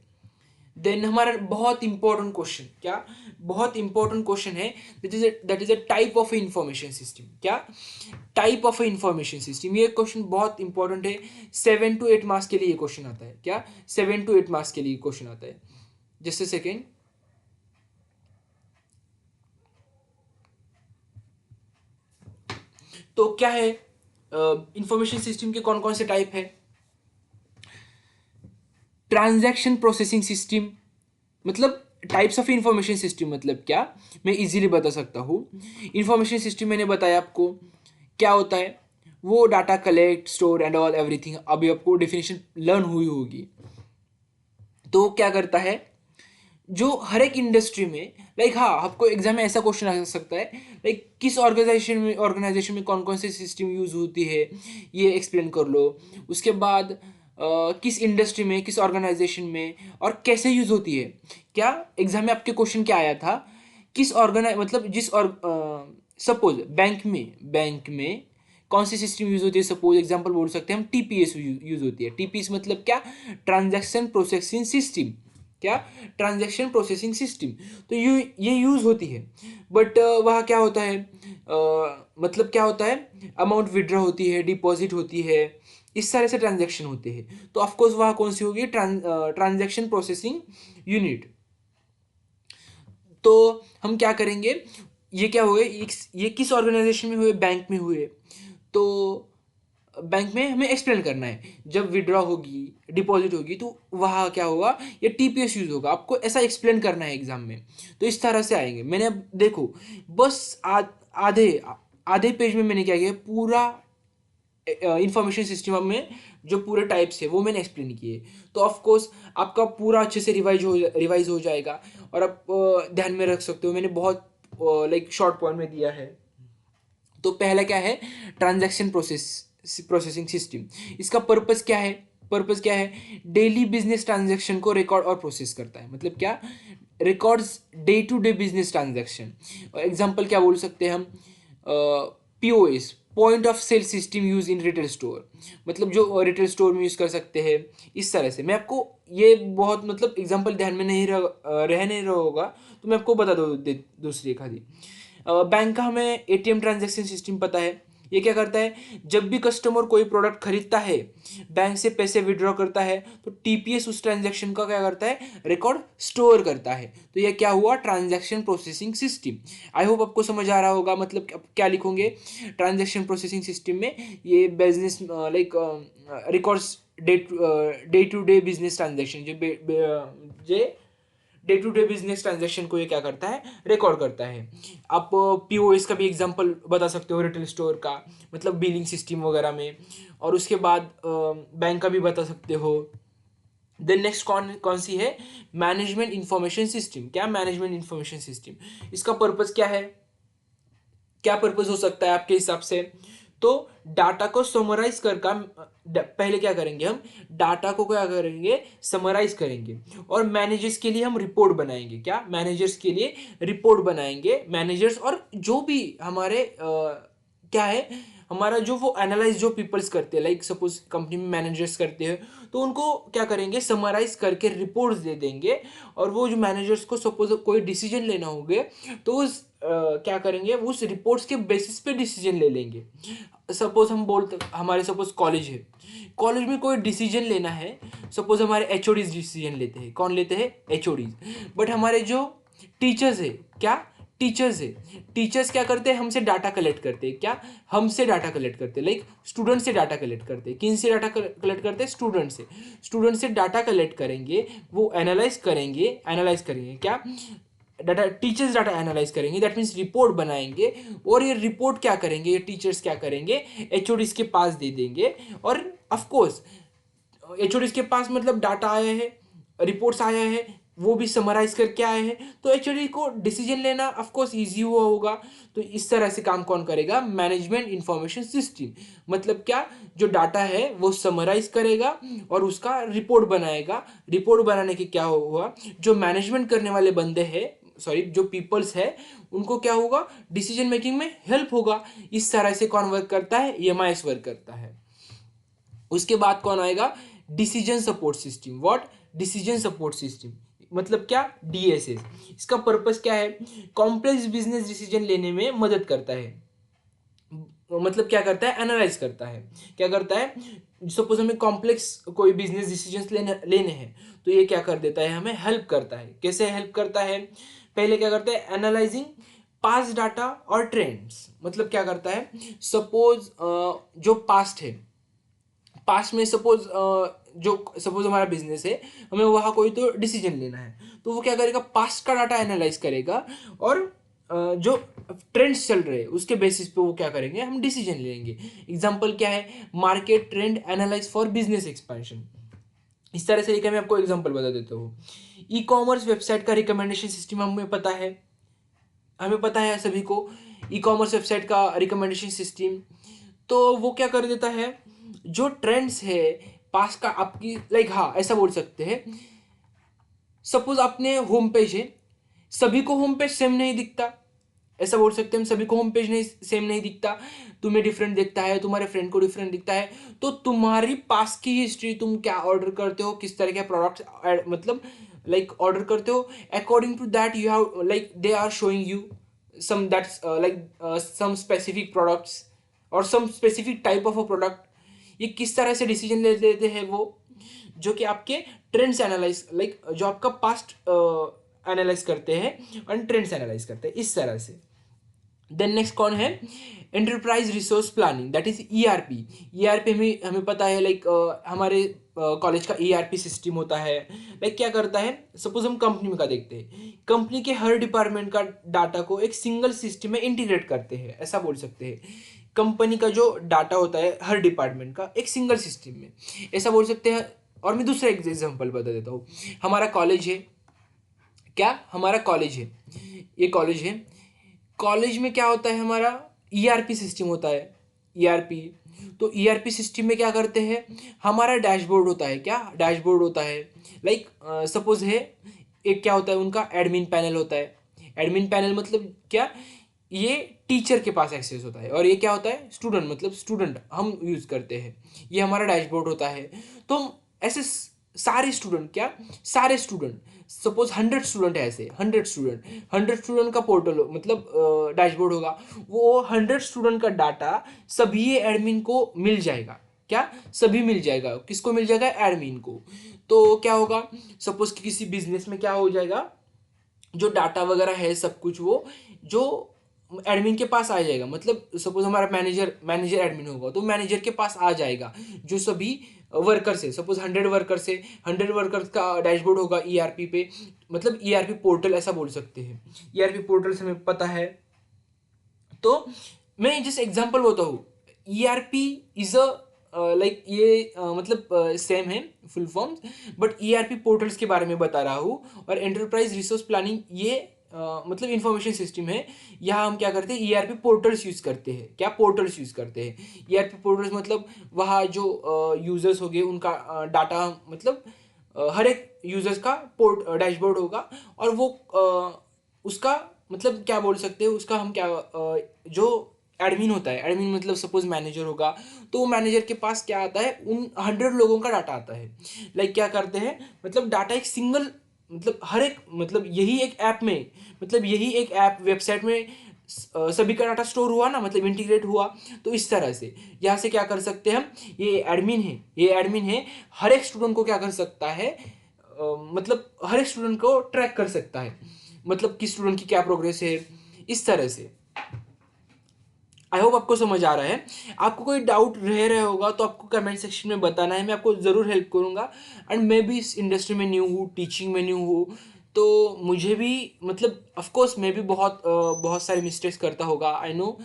देन हमारा बहुत इंपॉर्टेंट क्वेश्चन, क्या, बहुत इंपॉर्टेंट क्वेश्चन है, that is a type of information system. क्या, टाइप ऑफ इंफॉर्मेशन सिस्टम। ये क्वेश्चन बहुत इंपॉर्टेंट है, 7 to 8 मार्क्स के लिए ये क्वेश्चन आता है। क्या, 7 to 8 मार्क्स के लिए क्वेश्चन आता है। Just a second. तो क्या है, इंफॉर्मेशन सिस्टम के कौन कौन से टाइप है। ट्रांजैक्शन प्रोसेसिंग सिस्टम, मतलब टाइप्स ऑफ इंफॉर्मेशन सिस्टम मतलब क्या, मैं इजीली बता सकता हूँ। इंफॉर्मेशन सिस्टम मैंने बताया आपको क्या होता है, वो data collect store and all everything. अभी आपको डेफिनेशन लर्न हुई होगी। तो क्या करता है, जो हर एक इंडस्ट्री में, लाइक हाँ आपको एग्जाम में ऐसा क्वेश्चन आ सकता है, लाइक किस ऑर्गेनाइजेशन में कौन कौन से सिस्टम यूज होती है, ये एक्सप्लेन कर लो। उसके बाद किस इंडस्ट्री में, किस ऑर्गेनाइजेशन में और कैसे यूज होती है। क्या, एग्जाम में आपके क्वेश्चन क्या आया था, किस ऑर्गेनाइज मतलब जिस और सपोज बैंक में कौन सी सिस्टम यूज होती है। सपोज एग्जांपल बोल सकते हैं हम, टीपीएस यूज होती है। टीपीएस मतलब क्या, ट्रांजैक्शन प्रोसेसिंग सिस्टम। क्या, ट्रांजैक्शन प्रोसेसिंग सिस्टम। तो ये यूज होती है। बट वहाँ क्या होता है, मतलब क्या होता है, अमाउंट विड्रॉ होती है, डिपॉजिट होती है, इस तरह से ट्रांजैक्शन होते हैं। तो ऑफकोर्स वहाँ कौन सी होगी, ट्रांजैक्शन प्रोसेसिंग यूनिट। तो हम क्या करेंगे, ये क्या हुए, ये किस ऑर्गेनाइजेशन में हुए, बैंक में हुए। तो बैंक में हमें एक्सप्लेन करना है, जब विड्रॉ होगी डिपॉजिट होगी तो वहाँ क्या होगा, ये टीपीएस यूज होगा, आपको ऐसा एक्सप्लेन करना है एग्जाम में। तो इस तरह से आएंगे। मैंने अब देखो बस आधे आधे पेज में मैंने क्या किया, पूरा इंफॉर्मेशन सिस्टम में जो पूरे टाइप्स है वो मैंने एक्सप्लेन किए। तो ऑफ कोर्स आपका पूरा अच्छे से रिवाइज हो जाएगा। और आप ध्यान में रख सकते हो, मैंने बहुत लाइक शॉर्ट पॉइंट में दिया है। तो पहला क्या है, ट्रांजैक्शन प्रोसेसिंग सिस्टम। इसका पर्पस क्या है, डेली बिजनेस ट्रांजैक्शन को रिकॉर्ड और प्रोसेस करता है। मतलब क्या, records day to day business transaction. Example क्या बोल सकते हैं हम, POS point of sale system use in retail store, मतलब जो रिटेल स्टोर में यूज़ कर सकते हैं। इस तरह से मैं आपको ये बहुत मतलब एग्जांपल ध्यान में नहीं रह नहीं रहा होगा, तो मैं आपको बता दूसरी एक आधी। बैंक का हमें एटीएम ट्रांजैक्शन सिस्टम पता है। ये क्या करता है, जब भी कस्टमर कोई प्रोडक्ट खरीदता है, बैंक से पैसे विड्रॉ करता है, तो टीपीएस उस ट्रांजैक्शन का क्या करता है, रिकॉर्ड स्टोर करता है। तो ये क्या हुआ, transaction processing system. I hope आपको समझ आ रहा होगा, मतलब क्या लिखोगे ट्रांजैक्शन प्रोसेसिंग सिस्टम में, ये business like records day to day business transaction, जो day to day business transaction को ये क्या करता है, रिकॉर्ड करता है। आप पीओएस का भी एग्जांपल बता सकते हो रिटेल स्टोर का, मतलब बिलिंग सिस्टम वगैरह में, और उसके बाद बैंक का भी बता सकते हो। देन नेक्स्ट कौन कौन सी है, मैनेजमेंट इंफॉर्मेशन सिस्टम। क्या मैनेजमेंट इंफॉर्मेशन सिस्टम, इसका पर्पस क्या है, क्या पर्पस हो सकता है आपके हिसाब से। तो डाटा को समराइज पहले क्या करेंगे, हम डाटा को क्या करेंगे, समराइज करेंगे, और मैनेजर्स के लिए हम रिपोर्ट बनाएंगे। क्या, मैनेजर्स के लिए रिपोर्ट बनाएंगे। मैनेजर्स और जो भी हमारे क्या है, हमारा जो वो एनालाइज जो पीपल्स करते हैं, लाइक सपोज कंपनी में मैनेजर्स करते हैं, तो उनको क्या करेंगे, समराइज करके रिपोर्ट्स दे देंगे। और वो जो मैनेजर्स को सपोज कोई डिसीजन लेना होगा, तो उस क्या करेंगे, उस रिपोर्ट्स के बेसिस पे डिसीजन ले लेंगे। सपोज हम बोलते, हमारे सपोज कॉलेज है, कॉलेज में कोई डिसीजन लेना है, सपोज हमारे एचओडीज डिसीजन लेते हैं। कौन लेते हैं, एचओडीज। बट हमारे जो टीचर्स है, क्या, टीचर्स है, टीचर्स क्या करते हैं, हमसे डाटा कलेक्ट करते हैं। क्या, हमसे डाटा कलेक्ट करते हैं, लाइक स्टूडेंट से डाटा कलेक्ट करते हैं। किन से डाटा कलेक्ट करते हैं, स्टूडेंट से। स्टूडेंट से डाटा कलेक्ट करेंगे, वो एनालाइज करेंगे क्या, डाटा, टीचर्स डाटा एनालाइज करेंगे, दैट मीन्स रिपोर्ट बनाएंगे। और ये रिपोर्ट क्या करेंगे, ये टीचर्स क्या करेंगे, एचओडीज के पास दे देंगे। और ऑफ कोर्स एचओडीज के पास मतलब डाटा आया है, रिपोर्ट्स आया है, वो भी समराइज करके आए हैं, तो एचओडी को डिसीजन लेना ऑफ कोर्स ईजी हुआ होगा। तो इस तरह से काम कौन करेगा, मैनेजमेंट इंफॉर्मेशन सिस्टम। मतलब क्या, जो डाटा है वो समराइज करेगा और उसका रिपोर्ट बनाएगा। रिपोर्ट बनाने के क्या हुआ, जो मैनेजमेंट करने वाले बंदे हैं, सॉरी जो पीपल्स है, उनको क्या होगा, डिसीजन मेकिंग में हेल्प होगा। इस तरह से कौन वर्क करता है, ईएमआईएस वर्क करता है। उसके बाद कौन आएगा, decision support system. What, decision support system मतलब क्या, डीएसएस। इसका पर्पस क्या है, कॉम्प्लेक्स बिजनेस डिसीजन लेने में मदद करता है। मतलब क्या करता है, एनालाइज करता है। क्या करता है, सपोज हमें कॉम्प्लेक्स कोई बिजनेस डिसीजंस लेने हैं, तो ये क्या कर देता है, हमें हेल्प करता है। कैसे हेल्प करता है, पहले क्या करता है, एनालाइजिंग पास्ट डाटा और ट्रेंड्स। मतलब क्या करता है, सपोज जो पास्ट है, पास्ट में सपोज हमारा बिजनेस है, हमें वहाँ कोई तो डिसीजन लेना है, तो वो क्या करेगा, पास्ट का डाटा एनालाइज करेगा, और जो ट्रेंड्स चल रहे हैं उसके बेसिस पे वो क्या करेंगे, हम डिसीजन लेंगे। एग्जांपल क्या है, market trend analyse for business expansion. इस तरह से लेकर मैं आपको एग्जांपल बता देता हूँ। ई कॉमर्स वेबसाइट का रिकमेंडेशन सिस्टम हमें पता है सभी को, ई कॉमर्स वेबसाइट का रिकमेंडेशन सिस्टम। तो वो क्या कर देता है, जो ट्रेंड्स है पास का आपकी, लाइक हाँ ऐसा बोल सकते हैं, सपोज आपने होम पेज है, सभी को होम पेज सेम नहीं दिखता, ऐसा बोल सकते हैं हम, सभी को होम पेज नहीं सेम नहीं दिखता, तुम्हें डिफरेंट दिखता है, तुम्हारे फ्रेंड को डिफरेंट दिखता है। तो तुम्हारी पास की हिस्ट्री, तुम क्या ऑर्डर करते हो, किस तरह के प्रोडक्ट्स मतलब लाइक ऑर्डर करते हो, according to that you have like they are showing you some that's some specific products और some specific type of a product। ये किस तरह से डिसीजन ले लेते हैं वो, जो कि आपके ट्रेंड्स एनालाइज, लाइक जो आपका पास्ट एनालाइज करते हैं और ट्रेंड्स एनालाइज करते हैं, इस तरह से। देन नेक्स्ट कौन है, enterprise resource planning, that is ERP. ERP हमें पता है, लाइक हमारे कॉलेज का ईआरपी सिस्टम होता है। लाइक क्या करता है, सपोज हम कंपनी का देखते हैं, कंपनी के हर डिपार्टमेंट का डाटा को एक सिंगल सिस्टम में इंटीग्रेट करते हैं, ऐसा बोल सकते हैं। कंपनी का जो डाटा होता है हर डिपार्टमेंट का एक सिंगल सिस्टम में, ऐसा बोल सकते हैं। और मैं दूसरा एग्जाम्पल बता देता हूँ। हमारा कॉलेज है, क्या हमारा कॉलेज है, ये कॉलेज है, कॉलेज में क्या होता है, हमारा ईआरपी सिस्टम होता है। ईआरपी, तो ईआरपी सिस्टम में क्या करते हैं, हमारा डैशबोर्ड होता है। क्या डैशबोर्ड होता है, लाइक सपोज है, एक क्या होता है उनका एडमिन पैनल होता है। एडमिन पैनल मतलब क्या, ये टीचर के पास एक्सेस होता है, और ये क्या होता है, स्टूडेंट, मतलब स्टूडेंट हम यूज़ करते हैं। ये हमारा डैशबोर्ड होता है। तो हम ऐसे सारे स्टूडेंट, क्या सारे स्टूडेंट, सपोज 100 स्टूडेंट है, ऐसे 100 स्टूडेंट का पोर्टल मतलब डैशबोर्ड होगा। वो 100 स्टूडेंट का डाटा सभी एडमिन को मिल जाएगा। क्या सभी मिल जाएगा, किसको मिल जाएगा, एडमिन को। तो क्या होगा, सपोज कि किसी बिजनेस में क्या हो जाएगा, जो डाटा वगैरह है सब कुछ वो जो एडमिन के पास आ जाएगा। मतलब सपोज हमारा मैनेजर एडमिन होगा तो मैनेजर के पास आ जाएगा जो सभी वर्कर्स है। सपोज 100 वर्कर्स है, 100 वर्कर्स का डैशबोर्ड होगा ईआरपी पे, मतलब ईआरपी पोर्टल ऐसा बोल सकते हैं। ईआरपी पोर्टल से हमें पता है। तो मैं जिस एग्जांपल बोलता हूँ, ईआरपी इज अ लाइक ये मतलब सेम है full forms, but ERP portals के बारे में बता रहा हूँ। और एंटरप्राइज रिसोर्स प्लानिंग ये मतलब इंफॉर्मेशन सिस्टम है। यहाँ हम क्या करते हैं, ईआरपी पोर्टल्स यूज करते हैं। क्या पोर्टल्स यूज करते हैं, ईआरपी पोर्टल्स मतलब वहाँ जो यूजर्स हो गए उनका डाटा, मतलब हर एक यूजर्स का पोर्ट डैशबोर्ड होगा। और वो उसका मतलब क्या बोल सकते हैं, उसका हम क्या जो एडमिन होता है, एडमिन मतलब सपोज मैनेजर होगा, तो वो मैनेजर के पास क्या आता है, उन 100 लोगों का डाटा आता है। लाइक क्या करते हैं, मतलब डाटा एक सिंगल, मतलब हर एक, मतलब यही एक ऐप में, मतलब यही एक ऐप वेबसाइट में सभी का डाटा स्टोर हुआ ना, मतलब इंटीग्रेट हुआ। तो इस तरह से यहाँ से क्या कर सकते हैं हम, ये एडमिन है हर एक स्टूडेंट को क्या कर सकता है, मतलब हर एक स्टूडेंट को ट्रैक कर सकता है, मतलब किस स्टूडेंट की क्या प्रोग्रेस है, इस तरह से। आई होप आपको समझ आ रहा है। आपको कोई डाउट रह रहा होगा तो आपको कमेंट सेक्शन में बताना है, मैं आपको ज़रूर हेल्प करूँगा। एंड मैं भी इस इंडस्ट्री में न्यू हूँ, टीचिंग में न्यू हूँ, तो मुझे भी मतलब ऑफ कोर्स मैं भी बहुत सारे मिस्टेक्स करता होगा, आई नो।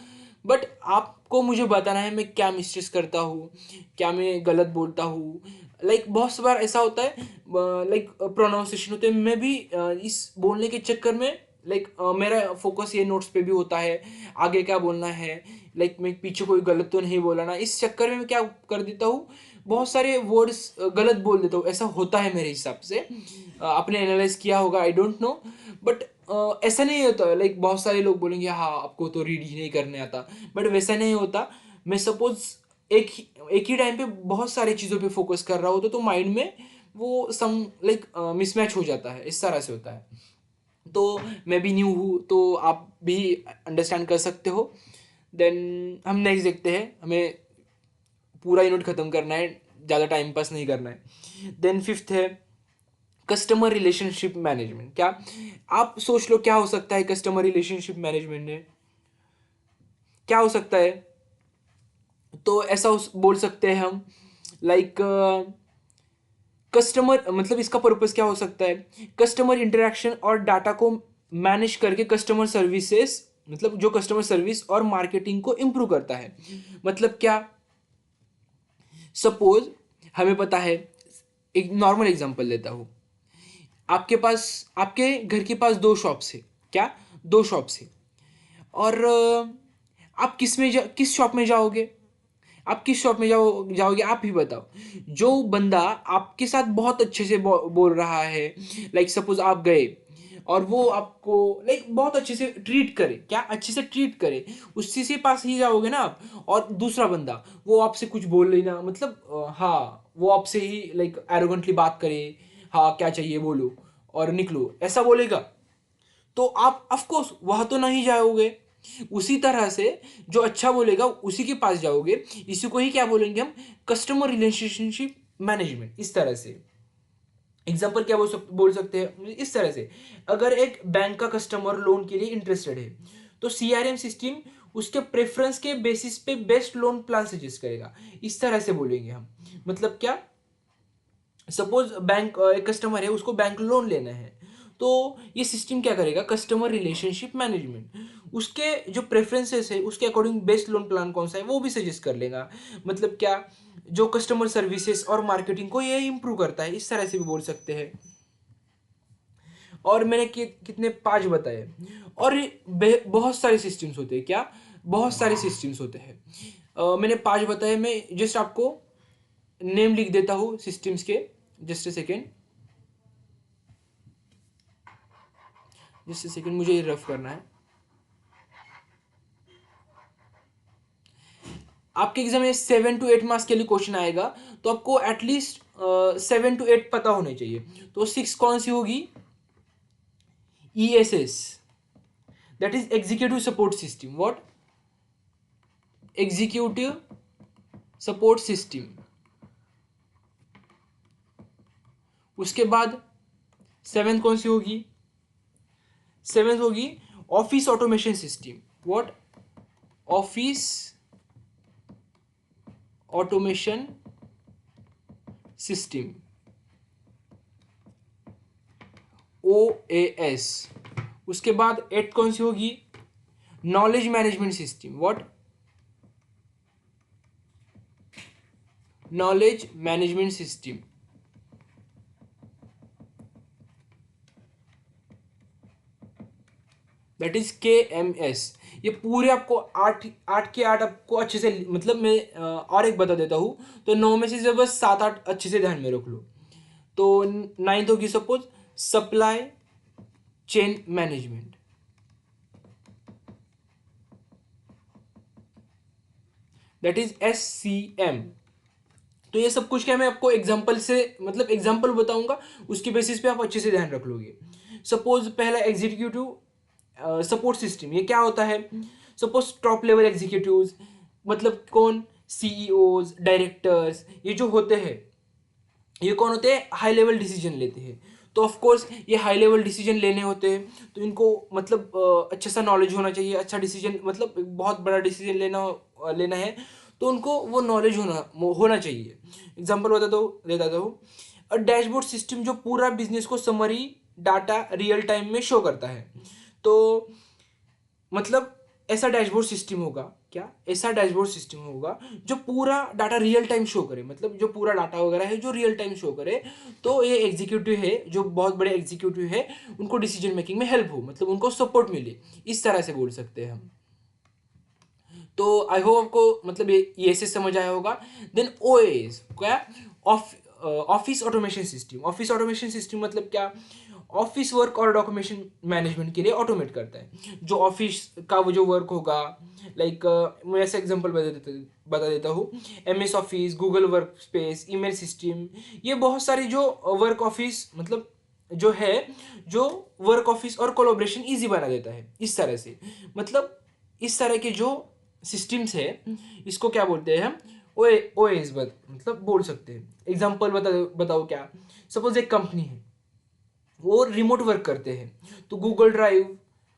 बट आपको मुझे बताना है मैं क्या मिस्टेक्स करता हूँ, क्या मैं गलत बोलता हूँ। लाइक बहुत सी बार ऐसा होता है, लाइक प्रोनाउंसिएशन होते हैं, मैं भी इस बोलने के चक्कर में लाइक मेरा फोकस ये नोट्स पे भी होता है, आगे क्या बोलना है, लाइक मैं पीछे कोई गलत तो नहीं बोला ना, इस चक्कर में मैं क्या कर देता हूँ, बहुत सारे वर्ड्स गलत बोल देता हूँ। ऐसा होता है मेरे हिसाब से, आपने एनालाइज किया होगा, आई डोंट नो। बट ऐसा नहीं होता, लाइक बहुत सारे लोग बोलेंगे हाँ आपको तो रीड ही नहीं करने आता, बट वैसा नहीं होता। मैं सपोज एक ही टाइम पे बहुत सारी चीज़ों पे फोकस कर रहा होता तो माइंड में वो सम लाइक मिसमैच हो जाता है, इस तरह से होता है। तो मैं भी न्यू हूँ तो आप भी अंडरस्टैंड कर सकते हो। देन हम नेक्स्ट देखते हैं, हमें पूरा यूनिट ख़त्म करना है, ज़्यादा टाइम पास नहीं करना है। देन फिफ्थ है कस्टमर रिलेशनशिप मैनेजमेंट। क्या आप सोच लो क्या हो सकता है कस्टमर रिलेशनशिप मैनेजमेंट में, क्या हो सकता है। तो ऐसा बोल सकते हैं हम, लाइक कस्टमर मतलब इसका पर्पस क्या हो सकता है, कस्टमर इंटरेक्शन और डाटा को मैनेज करके कस्टमर सर्विसेज, मतलब जो कस्टमर सर्विस और मार्केटिंग को इम्प्रूव करता है। मतलब क्या, सपोज हमें पता है, एक नॉर्मल एग्जांपल लेता हूँ, आपके पास, आपके घर के पास दो शॉप्स है। क्या, दो शॉप्स है। और आप किस शॉप में जाओगे, आप किस शॉप में जाओगे आप ही बताओ। जो बंदा आपके साथ बहुत अच्छे से बोल रहा है, लाइक सपोज आप गए और वो आपको लाइक बहुत अच्छे से ट्रीट करे, क्या अच्छे से ट्रीट करे, उसी से पास ही जाओगे ना आप। और दूसरा बंदा वो आपसे कुछ बोल लेना, मतलब हाँ वो आपसे ही लाइक एरोगेंटली बात करे, हाँ क्या चाहिए बोलो और निकलो, ऐसा बोलेगा, तो आप ऑफ कोर्स वहां तो नहीं जाओगे। उसी तरह से जो अच्छा बोलेगा उसी के पास जाओगे। इसी को ही क्या बोलेंगे हम, कस्टमर रिलेशनशिप मैनेजमेंट। इस तरह से एग्जाम्पल क्या बोल सकते हैं इस तरह से, अगर एक बैंक का कस्टमर लोन के लिए इंटरेस्टेड है तो सीआरएम सिस्टम उसके प्रेफरेंस के बेसिस पे बेस्ट लोन प्लान सजेस्ट करेगा, इस तरह से बोलेंगे हम। मतलब क्या, सपोज बैंक एक कस्टमर है, उसको बैंक लोन लेना है, तो ये सिस्टम क्या करेगा, कस्टमर रिलेशनशिप मैनेजमेंट उसके जो प्रेफरेंसेस है उसके अकॉर्डिंग बेस्ट लोन प्लान कौन सा है वो भी सजेस्ट कर लेगा। मतलब क्या, जो कस्टमर सर्विसेज और मार्केटिंग को ये इम्प्रूव करता है, इस तरह से भी बोल सकते हैं। और मैंने कितने 5 बताए। और बहुत सारे सिस्टम्स होते हैं, क्या बहुत सारे सिस्टम्स होते हैं। मैंने 5 बताए, मैं जस्ट आपको नेम लिख देता हूँ सिस्टम्स के, just a second, just a second, मुझे ये रफ करना है। आपके एग्जाम में 7 to 8 मार्क्स के लिए क्वेश्चन आएगा, तो आपको एटलीस्ट 7 to 8 पता होने चाहिए। तो 6 कौन सी होगी? ESS, that is executive support system. What? Executive support system. उसके बाद 7th कौन सी होगी? 7th होगी office automation system. What? Office automation system, OAS। उसके बाद 8th कौन सी होगी? Knowledge management system. What? Knowledge management system. That is KMS। ये पूरे आपको 8 के 8 आपको अच्छे से, मतलब मैं और एक बता देता हूँ, तो 9 में से बस 7-8 अच्छे से ध्यान में रख लो। तो 9th होगी suppose supply chain management, that is SCM। तो ये सब कुछ क्या मैं आपको एग्जांपल से, मतलब एग्जांपल बताऊंगा, उसकी बेसिस पे आप अच्छे से ध्यान रख लोगे। सपोज पहला एग्जीक्यूटिव सपोर्ट सिस्टम, ये क्या होता है? सपोज टॉप लेवल एग्जीक्यूटिव्स, मतलब कौन? CEOs, डायरेक्टर्स, ये जो होते हैं, ये कौन होते हैं? हाई लेवल डिसीजन लेते हैं। तो ऑफ कोर्स ये हाई लेवल डिसीजन लेने होते हैं, तो इनको मतलब अच्छा सा नॉलेज होना चाहिए। अच्छा डिसीजन, मतलब बहुत बड़ा डिसीजन लेना है, तो उनको वो नॉलेज होना चाहिए। एग्जांपल देता हूँ। डैशबोर्ड सिस्टम जो पूरा बिजनेस को समरी डाटा रियल टाइम में शो करता है। तो मतलब ऐसा डैशबोर्ड सिस्टम होगा, क्या ऐसा डैशबोर्ड सिस्टम होगा जो पूरा डाटा रियल टाइम शो करे, मतलब जो पूरा डाटा वगैरह है जो रियल टाइम शो करे। तो ये एग्जीक्यूटिव है, जो बहुत बड़े एग्जीक्यूटिव है, उनको डिसीजन मेकिंग में हेल्प हो, मतलब उनको सपोर्ट मिले, इस तरह से बोल सकते हैं हम। तो आई होप आपको मतलब ये से समझ आया होगा। देन OAS क्या? Office automation system. Office automation system मतलब क्या? ऑफिस वर्क और डॉक्यूमेंटेशन मैनेजमेंट के लिए ऑटोमेट करता है जो ऑफिस का वो जो वर्क होगा। लाइक मैं ऐसा एग्जांपल बता देता हूँ। MS office, Google work space, email system, ये बहुत सारी जो वर्क ऑफिस, मतलब जो है, जो वर्क ऑफिस और कोलैबोरेशन इजी बना देता है, इस तरह से। मतलब इस तरह के जो सिस्टम्स है, इसको क्या बोलते हैं हम? OAS मतलब बोल सकते हैं। एग्जांपल बताओ क्या? सपोज एक कंपनी है, वो रिमोट वर्क करते हैं, तो गूगल ड्राइव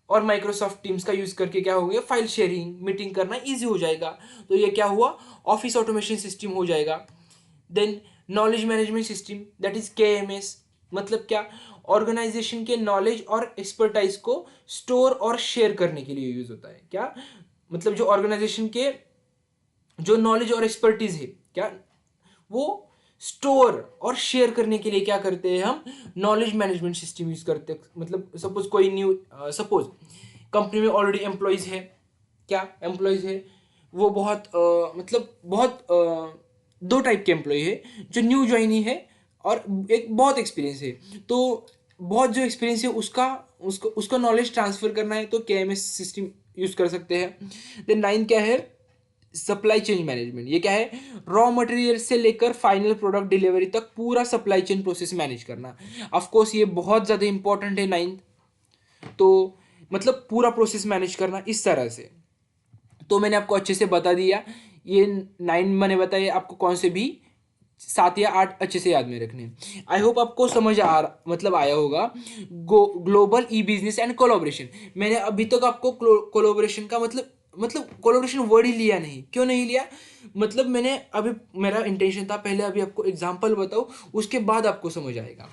और माइक्रोसॉफ्ट टीम्स का यूज करके क्या हो गया? फाइल शेयरिंग, मीटिंग करना इजी हो जाएगा। तो ये क्या हुआ? ऑफिस ऑटोमेशन सिस्टम हो जाएगा। Then knowledge management system, that is KMS। मतलब क्या? ऑर्गेनाइजेशन के नॉलेज और एक्सपर्टाइज को स्टोर और शेयर करने के लिए यूज होता है। क्या मतलब? जो ऑर्गेनाइजेशन के जो नॉलेज और एक्सपर्टीज है, क्या वो स्टोर और शेयर करने के लिए क्या करते हैं हम? नॉलेज मैनेजमेंट सिस्टम यूज करते हैं। मतलब सपोज कोई न्यू, सपोज कंपनी में ऑलरेडी एम्प्लॉयज है, क्या एम्प्लॉयज है, वो बहुत मतलब बहुत दो टाइप के एम्प्लॉय है, जो न्यू ज्वाइनी है और एक बहुत एक्सपीरियंस है। तो बहुत जो एक्सपीरियंस है उसको नॉलेज ट्रांसफर करना है, तो KMS सिस्टम यूज कर सकते हैं। देन 9 क्या है? Supply chain management. ये क्या है? रॉ मटेरियल से लेकर फाइनल प्रोडक्ट डिलीवरी तक पूरा सप्लाई चेन प्रोसेस मैनेज करना। ऑफ कोर्स ये बहुत ज़्यादा इंपॉर्टेंट है 9th। तो मतलब पूरा प्रोसेस मैनेज करना इस तरह से। तो मैंने आपको अच्छे से बता दिया। ये 9 मैंने बताया आपको कौन से भी 7 या 8 अच्छे से याद में रखने। आई होप आपको समझ मतलब आया होगा। Global e business and collaboration, मैंने अभी तक आपको कोलैबोरेशन का मतलब कोलैबोरेशन वर्ड ही लिया नहीं। क्यों नहीं लिया? मतलब मैंने अभी, मेरा इंटेंशन था पहले अभी आपको एग्जांपल बताओ, उसके बाद आपको समझ आएगा।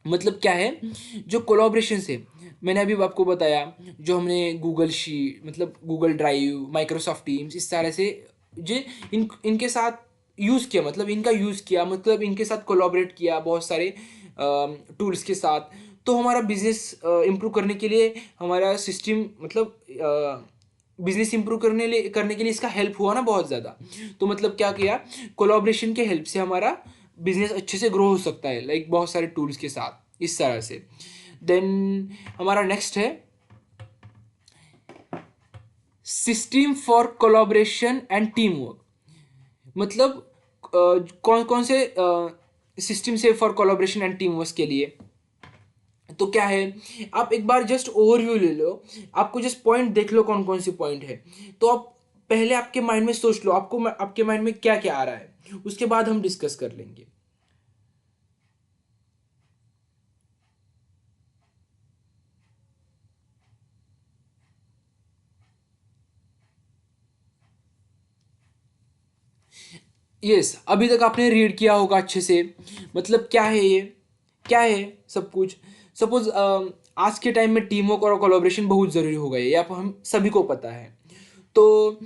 मतलब क्या है? जो कोलैबोरेशन से मैंने अभी आपको बताया, जो हमने गूगल शीट, मतलब गूगल ड्राइव, माइक्रोसॉफ्ट टीम्स, इस तरह से जो इनके साथ यूज़ किया, मतलब इनका यूज़ किया, मतलब इनके साथ कोलैबोरेट किया बहुत सारे टूल्स के साथ। तो हमारा बिजनेस इम्प्रूव करने के लिए, हमारा सिस्टम, मतलब बिजनेस इंप्रूव करने के लिए इसका हेल्प हुआ ना बहुत ज़्यादा। तो मतलब क्या किया? कोलैबोरेशन के हेल्प से हमारा बिजनेस अच्छे से ग्रो हो सकता है, लाइक बहुत सारे टूल्स के साथ, इस तरह से। देन हमारा नेक्स्ट है system for collaboration and team work, मतलब कौन कौन से सिस्टम से for collaboration and team work के लिए। तो क्या है, आप एक बार जस्ट ओवरव्यू ले लो, आपको जस्ट पॉइंट देख लो कौन कौन सी पॉइंट है। तो आप पहले आपके माइंड में सोच लो आपको आपके माइंड में क्या क्या आ रहा है, उसके बाद हम डिस्कस कर लेंगे। यस, अभी तक आपने रीड किया होगा अच्छे से, मतलब क्या है ये, क्या है सब कुछ। सपोज आज के टाइम में टीम वर्क और कोलैबोरेशन बहुत ज़रूरी हो गए, ये आप हम सभी को पता है। तो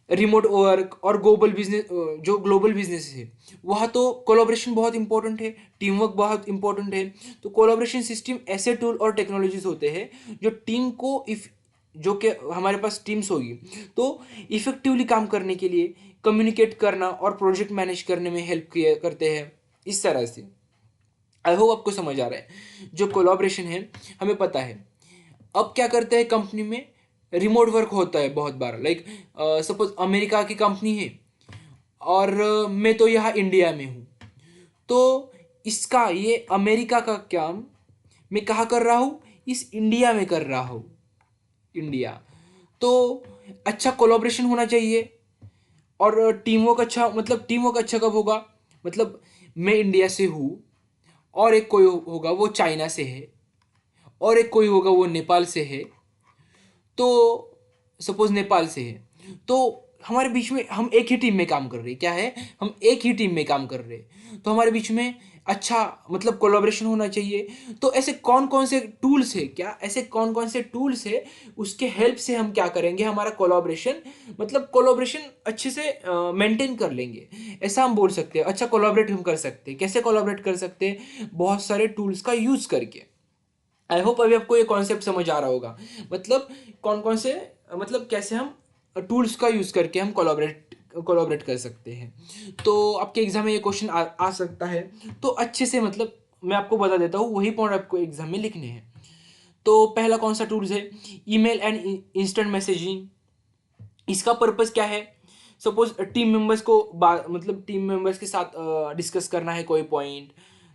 रिमोट वर्क और ग्लोबल बिजनेस, जो ग्लोबल बिजनेस है वहाँ तो कोलैबोरेशन बहुत इंपॉर्टेंट है, टीम वर्क बहुत इंपॉर्टेंट है। तो कोलैबोरेशन सिस्टम ऐसे टूल और टेक्नोलॉजीज होते हैं जो टीम को इफ जो कि हमारे पास टीम्स होगी तो इफेक्टिवली काम करने के लिए कम्युनिकेट करना और प्रोजेक्ट मैनेज करने में हेल्प किया करते हैं। इस तरह से आई होप आपको समझ आ रहा है। जो कोलैबोरेशन है हमें पता है। अब क्या करते हैं, कंपनी में रिमोट वर्क होता है बहुत बार, लाइक सपोज अमेरिका की कंपनी है और मैं तो यहाँ इंडिया में हूँ। तो इसका ये अमेरिका का काम मैं कहाँ कर रहा हूँ, इस इंडिया में कर रहा हूँ, इंडिया। तो अच्छा कोलैबोरेशन होना चाहिए। और टीम वर्क अच्छा, मतलब टीम वर्क अच्छा कब होगा, मतलब मैं इंडिया से हूँ और एक कोई होगा वो चाइना से है और एक कोई होगा वो नेपाल से है। तो सपोज नेपाल से है तो हमारे बीच में हम एक ही टीम में काम कर रहे हैं, क्या है, हम एक ही टीम में काम कर रहे हैं, तो हमारे बीच में अच्छा मतलब कोलैबोरेशन होना चाहिए। तो ऐसे कौन कौन से टूल्स है, क्या ऐसे कौन कौन से टूल्स है, उसके हेल्प से हम क्या करेंगे, हमारा कोलैबोरेशन मतलब कोलैबोरेशन अच्छे से मेंटेन कर लेंगे, ऐसा हम बोल सकते हैं। अच्छा कोलैबोरेट हम कर सकते हैं, कैसे कोलैबोरेट कर सकते हैं, बहुत सारे टूल्स का यूज करके। आई होप अभी आपको ये कॉन्सेप्ट समझ आ रहा होगा, मतलब कौन कौन से, मतलब कैसे हम टूल्स का यूज़ करके हम कोलैबोरेट कर सकते हैं। तो आपके एग्जाम में ये क्वेश्चन आ सकता है। तो अच्छे से मतलब मैं आपको बता देता हूँ, वही पॉइंट आपको एग्जाम में लिखने हैं। तो पहला कौन सा टूल्स है, ईमेल एंड इंस्टेंट मैसेजिंग। इसका पर्पस क्या है, सपोज टीम मेंबर्स को मतलब टीम मेंबर्स के साथ डिस्कस करना है कोई पॉइंट,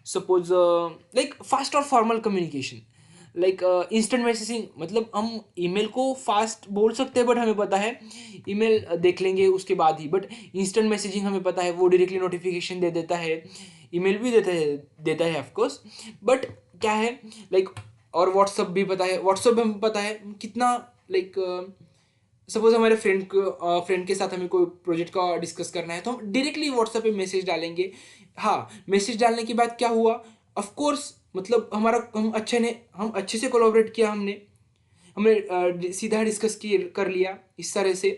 सपोज लाइक फास्ट और formal communication. Like instant messaging, मतलब हम ईमेल को फास्ट बोल सकते हैं बट हमें पता है ईमेल देख लेंगे उसके बाद ही, बट इंस्टेंट मैसेजिंग हमें पता है वो डायरेक्टली नोटिफिकेशन दे देता है, ईमेल भी देता है ऑफकोर्स, बट क्या है लाइक, और व्हाट्सअप भी पता है, व्हाट्सअप हमें पता है कितना लाइक, सपोज हमारे फ्रेंड के साथ हमें कोई प्रोजेक्ट का डिस्कस करना है तो हम डायरेक्टली व्हाट्सएप पे मैसेज डालेंगे। हाँ, मैसेज डालने के बाद क्या हुआ, ऑफ कोर्स मतलब हम अच्छे से कोलैबोरेट किया, हमने हमने सीधा डिस्कस कर लिया इस तरह से।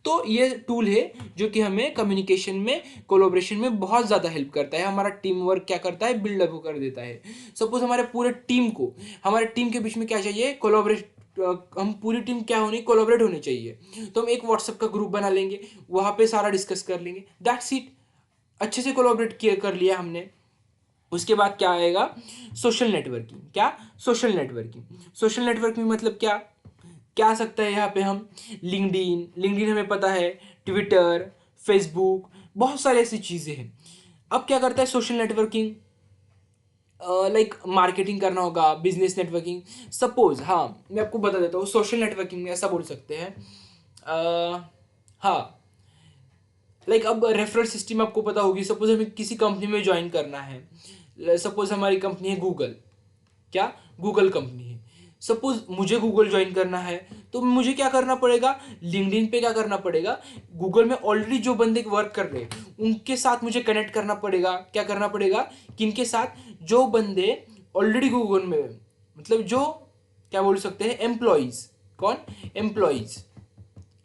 तो ये टूल है जो कि हमें कम्युनिकेशन में, कोलैबोरेशन में बहुत ज़्यादा हेल्प करता है। हमारा टीम वर्क क्या करता है, बिल्डअप कर देता है। सपोज हमारे पूरे टीम को, हमारे टीम के बीच में क्या चाहिए, कोलैबोरेट, हम पूरी टीम क्या होनी, कोलैबोरेट होनी चाहिए। तो हम एक व्हाट्सएप का ग्रुप बना लेंगे, वहाँ पे सारा डिस्कस कर लेंगे, दैट्स इट। अच्छे से कोलैबोरेट किया कर लिया हमने। उसके बाद क्या आएगा, सोशल नेटवर्किंग। क्या, सोशल नेटवर्किंग। सोशल नेटवर्किंग मतलब क्या, क्या आ सकता है यहाँ पे, हम लिंक्डइन हमें पता है, ट्विटर, फेसबुक, बहुत सारी ऐसी चीज़ें हैं। अब क्या करता है सोशल नेटवर्किंग, लाइक मार्केटिंग करना होगा, बिजनेस नेटवर्किंग। सपोज हाँ, मैं आपको बता देता हूँ, सोशल नेटवर्किंग में ऐसा बोल सकते हैं, हाँ, लाइक अब रेफरल सिस्टम आपको पता होगी। सपोज हमें किसी कंपनी में ज्वाइन करना है, सपोज हमारी कंपनी है गूगल, क्या, गूगल कंपनी है। सपोज मुझे गूगल ज्वाइन करना है तो मुझे क्या करना पड़ेगा, लिंक्डइन पे क्या करना पड़ेगा, गूगल में ऑलरेडी जो बंदे वर्क कर रहे हैं उनके साथ मुझे कनेक्ट करना पड़ेगा। क्या करना पड़ेगा, किनके साथ, जो बंदे ऑलरेडी गूगल में, मतलब जो क्या बोल सकते हैं, एम्प्लॉयज़। कौन, एम्प्लॉयज़,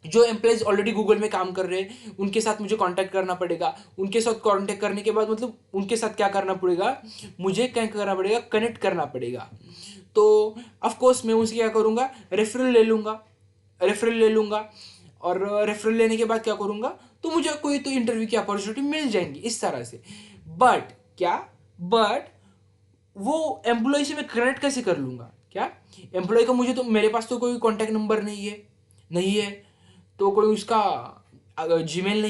जो एम्प्लॉयज ऑलरेडी गूगल में काम कर रहे हैं उनके साथ मुझे कांटेक्ट करना पड़ेगा। उनके साथ कांटेक्ट करने के बाद मतलब उनके साथ क्या करना पड़ेगा, मुझे क्या करना पड़ेगा, कनेक्ट करना पड़ेगा। तो ऑफ कोर्स मैं उनसे क्या करूँगा, रेफरल ले लूँगा। और रेफरल लेने के बाद क्या करूँगा, तो मुझे कोई तो इंटरव्यू की अपॉर्चुनिटी मिल जाएंगी इस तरह से। बट क्या, बट वो एम्प्लॉय से मैं कनेक्ट कैसे कर लूँगा, क्या, एम्प्लॉय का मुझे तो, मेरे पास तो कोई कॉन्टैक्ट नंबर नहीं है, नहीं है। तो कोई उसका जीमेल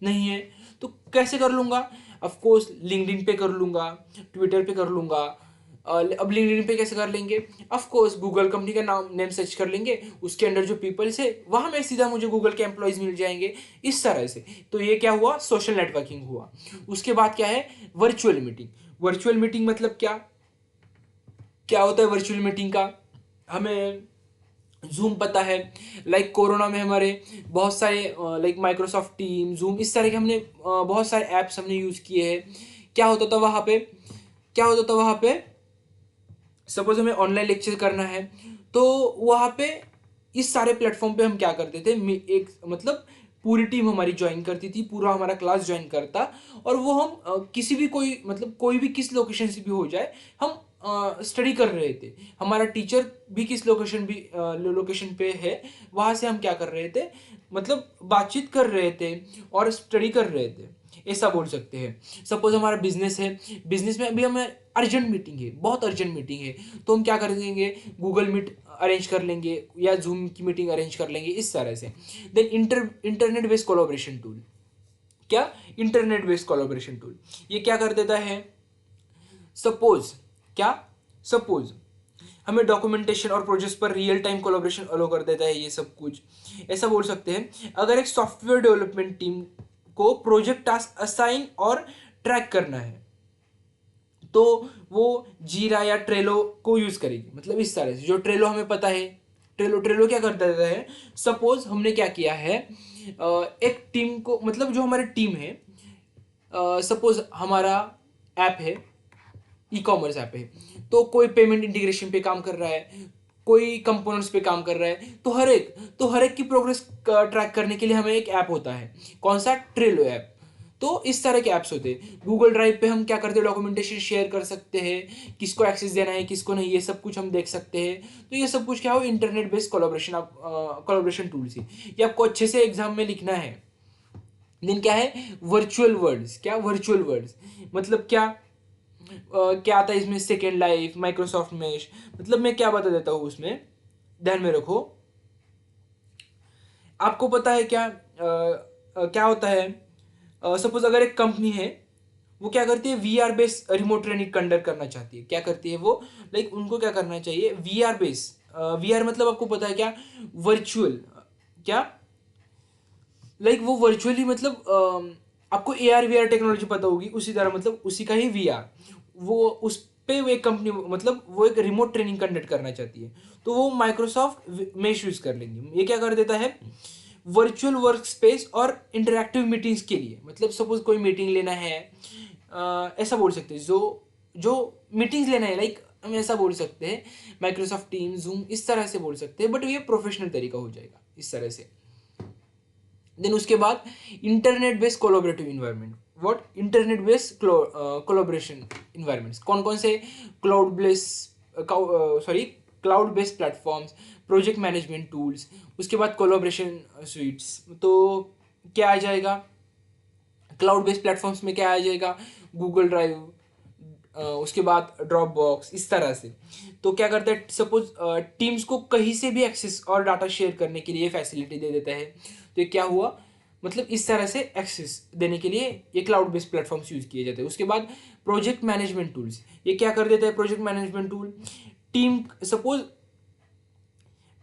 नहीं है तो कैसे कर लूँगा? ऑफ कोर्स लिंक्डइन पे कर लूँगा, ट्विटर पे कर लूँगा। अब लिंक्डइन पे कैसे कर लेंगे? ऑफ कोर्स गूगल कंपनी का नेम सर्च कर लेंगे, उसके अंडर जो पीपल्स है वहाँ में सीधा मुझे गूगल के एम्प्लॉयज मिल जाएंगे, इस तरह से। तो ये क्या हुआ? सोशल नेटवर्किंग हुआ। उसके बाद क्या है? Virtual meeting. वर्चुअल मीटिंग मतलब क्या क्या होता है वर्चुअल मीटिंग का? हमें जूम पता है। लाइक कोरोना में हमारे बहुत सारे लाइक माइक्रोसॉफ्ट टीम, जूम, इस तरह के हमने बहुत सारे ऐप्स हमने यूज़ किए हैं। क्या होता था वहाँ पे? क्या होता था वहाँ पे? सपोज हमें ऑनलाइन लेक्चर करना है तो वहाँ पे इस सारे प्लेटफॉर्म पे हम क्या करते थे, एक मतलब पूरी टीम हमारी ज्वाइन करती थी, पूरा हमारा क्लास ज्वाइन करता, और वो हम किसी भी कोई मतलब कोई भी किस लोकेशन से भी हो जाए, हम स्टडी कर रहे थे। हमारा टीचर भी किस लोकेशन पे है, वहाँ से हम क्या कर रहे थे, मतलब बातचीत कर रहे थे और स्टडी कर रहे थे, ऐसा बोल सकते हैं। सपोज हमारा बिजनेस है, बिजनेस में अभी हमें अर्जेंट मीटिंग है, बहुत अर्जेंट मीटिंग है, तो हम क्या कर देंगे? गूगल मीट अरेंज कर लेंगे या जूम की मीटिंग अरेंज कर लेंगे, इस तरह से। Then internet based collaboration tool. क्या? इंटरनेट बेस्ड कोलैबोरेशन टूल ये क्या कर देता है? सपोज क्या सपोज हमें डॉक्यूमेंटेशन और प्रोजेक्ट्स पर रियल टाइम कोलैबोरेशन अलो कर देता है, ये सब कुछ। ऐसा बोल सकते हैं, अगर एक सॉफ्टवेयर डेवलपमेंट टीम को प्रोजेक्ट टास्क असाइन और ट्रैक करना है तो वो जीरा या ट्रेलो को यूज करेगी। मतलब इस तरह से, जो ट्रेलो हमें पता है, ट्रेलो क्या करता है? सपोज हमने क्या किया है, एक टीम को, मतलब जो हमारी टीम है, सपोज हमारा ऐप है, ई कॉमर्स ऐप है, तो कोई पेमेंट इंटीग्रेशन पे काम कर रहा है, कोई कंपोनेंट्स पे काम कर रहा है, तो हर एक की प्रोग्रेस ट्रैक करने के लिए हमें एक ऐप होता है। कौन सा? Trello app. तो इस तरह के ऐप्स होते हैं। गूगल ड्राइव पे हम क्या करते हैं? डॉक्यूमेंटेशन शेयर कर सकते हैं, किसको एक्सेस देना है किसको नहीं, ये सब कुछ हम देख सकते हैं। तो ये सब कुछ क्या हो? इंटरनेट बेस्ड कोलैबोरेशन टूल्स ही। ये आपको अच्छे से एग्जाम में लिखना है। देन क्या है? Virtual words. क्या? वर्चुअल वर्ड्स मतलब क्या? क्या आता है इसमें? Second life, Microsoft mesh. मतलब मैं क्या बता देता हूँ उसमें, ध्यान में रखो। आपको पता है क्या क्या होता है? सपोज अगर एक कंपनी है, वो क्या करती है? VR base remote training conduct करना चाहती है। क्या करती है वो? लाइक उनको क्या करना चाहिए? वीआर बेस, वीआर मतलब आपको पता है क्या? वर्चुअल। क्या? लाइक वो वर्चुअली मतलब आपको A R V R technology पता होगी, उसी तरह मतलब उसी का ही वी आर, वो उस पे वो एक कंपनी, मतलब वो एक रिमोट ट्रेनिंग कंडक्ट करना चाहती है, तो वो माइक्रोसॉफ्ट मेश यूज कर लेंगे। ये क्या कर देता है? वर्चुअल वर्क स्पेस और इंटरैक्टिव मीटिंग्स के लिए। मतलब सपोज कोई मीटिंग लेना है, ऐसा बोल सकते हैं, जो जो मीटिंग्स लेना है, लाइक हम ऐसा बोल सकते हैं माइक्रोसॉफ्ट टीम, जूम, इस तरह से बोल सकते हैं, बट ये प्रोफेशनल तरीका हो जाएगा इस तरह से। देन उसके बाद internet based collaborative environment. What? Internet based collaboration environments कौन कौन से? Cloud based cloud based platforms, project management tools, उसके बाद कोलैबोरेशन स्वीट्स। तो क्या आ जाएगा क्लाउड बेस्ड प्लेटफॉर्म्स में? क्या आ जाएगा? गूगल ड्राइव, उसके बाद ड्रॉप बॉक्स, इस तरह से। तो क्या करता है? सपोज टीम्स को कहीं से भी एक्सेस और डाटा शेयर करने के लिए फैसिलिटी दे देता है। तो ये क्या हुआ? मतलब इस तरह से एक्सेस देने के लिए ये क्लाउड बेस्ड प्लेटफॉर्म्स यूज किए जाते हैं। उसके बाद प्रोजेक्ट मैनेजमेंट टूल्स, ये क्या कर देता है? Project management tool team, suppose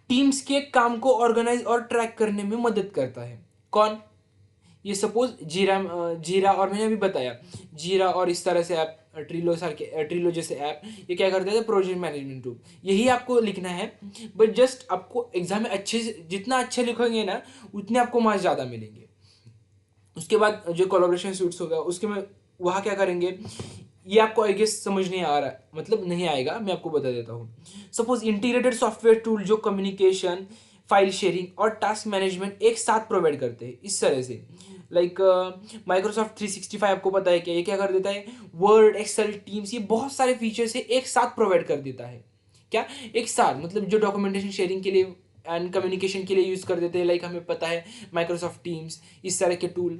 teams के काम को ऑर्गेनाइज और ट्रैक करने में मदद करता है। कौन? ये सपोज जीरा और मैंने अभी बताया जीरा और इस तरह से ऐप, ट्रिलो जैसे ऐप, ये क्या करते हैं? Project management tool. यही आपको लिखना है, बट जस्ट आपको एग्जाम में अच्छे से, जितना अच्छे लिखोगे ना उतने आपको मार्क्स ज़्यादा मिलेंगे। उसके बाद जो कोलैबोरेशन सूट्स होगा उसके में वहाँ क्या करेंगे, ये आपको आई गेस समझ नहीं आ रहा, मतलब नहीं आएगा, मैं आपको बता देता हूँ। सपोज इंटीग्रेटेड सॉफ्टवेयर टूल जो कम्युनिकेशन, फाइल शेयरिंग और टास्क मैनेजमेंट एक साथ प्रोवाइड करते हैं, इस तरह से। लाइक माइक्रोसॉफ्ट 365 आपको पता है क्या? ये क्या कर देता है? वर्ड, एक्सेल, टीम्स, ये बहुत सारे फीचर्स है एक साथ प्रोवाइड कर देता है। क्या? एक साथ, मतलब जो डॉक्यूमेंटेशन शेयरिंग के लिए एंड कम्युनिकेशन के लिए यूज़ कर देते हैं, लाइक हमें पता है माइक्रोसॉफ्ट टीम्स, इस तरह के टूल।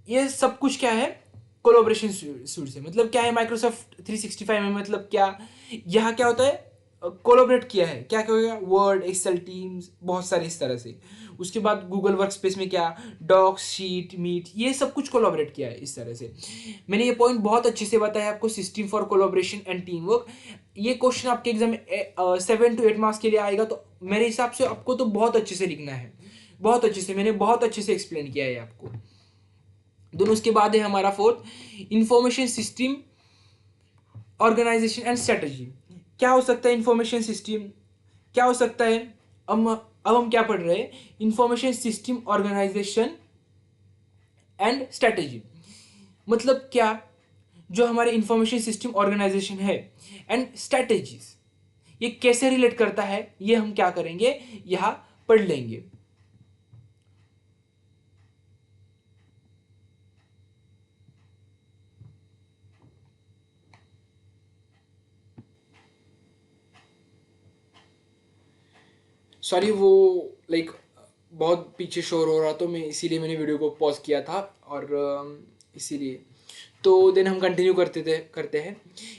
ये सब कुछ क्या है? कोलैबोरेशन सूट से। मतलब क्या है माइक्रोसॉफ्ट 365 में? मतलब क्या यहाँ क्या होता है? कोलैबोरेट किया है, क्या क्या होगा, वर्ड, एक्सेल, टीम्स, बहुत सारे इस तरह से। उसके बाद गूगल वर्क स्पेस में क्या, डॉक्स, शीट, मीट, ये सब कुछ कोलैबोरेट किया है इस तरह से। मैंने ये पॉइंट बहुत अच्छे से बताया आपको, system for collaboration and team work. ये क्वेश्चन आपके एग्जाम में 7 to 8 मार्क्स के लिए आएगा, तो मेरे हिसाब से आपको तो बहुत अच्छे से लिखना है, बहुत अच्छे से, मैंने बहुत अच्छे से एक्सप्लेन किया है आपको दोनों। उसके बाद है हमारा fourth, information system organisation and strategy. क्या हो सकता है इंफॉर्मेशन सिस्टम, क्या हो सकता है, अब हम क्या पढ़ रहे हैं, information system organisation and strategy. मतलब क्या, जो हमारे इंफॉर्मेशन सिस्टम ऑर्गेनाइजेशन है एंड स्ट्रेटजीज, ये कैसे रिलेट करता है, ये हम क्या करेंगे, यहां पढ़ लेंगे। सॉरी, वो लाइक बहुत पीछे शोर हो रहा, तो मैं इसीलिए मैंने वीडियो को पॉज किया था, और इसीलिए तो देन हम कंटिन्यू करते हैं।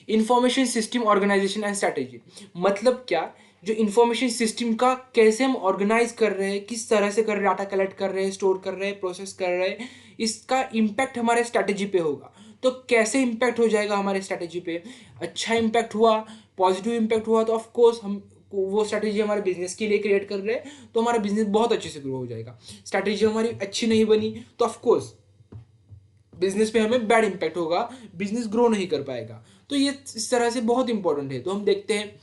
Information system organisation and strategy, मतलब क्या, जो इंफॉर्मेशन सिस्टम का कैसे हम ऑर्गेनाइज कर रहे हैं, किस तरह से कर रहे हैं, डाटा कलेक्ट कर रहे हैं, स्टोर कर रहे हैं, प्रोसेस कर रहे हैं, इसका इम्पैक्ट हमारे स्ट्रैटेजी पे होगा। तो कैसे इम्पैक्ट हो जाएगा हमारे स्ट्रैटेजी पे, अच्छा इम्पैक्ट हुआ, पॉजिटिव इम्पैक्ट हुआ, तो ऑफकोर्स हम वो स्ट्रैटेजी हमारे बिजनेस के लिए क्रिएट कर रहे हैं, तो हमारा बिजनेस बहुत अच्छे से ग्रो हो जाएगा। स्ट्रैटेजी हमारी अच्छी नहीं बनी तो ऑफकोर्स बिजनेस पे हमें बैड इंपैक्ट होगा, बिजनेस ग्रो नहीं कर पाएगा। तो ये इस तरह से बहुत इंपॉर्टेंट है। तो हम देखते हैं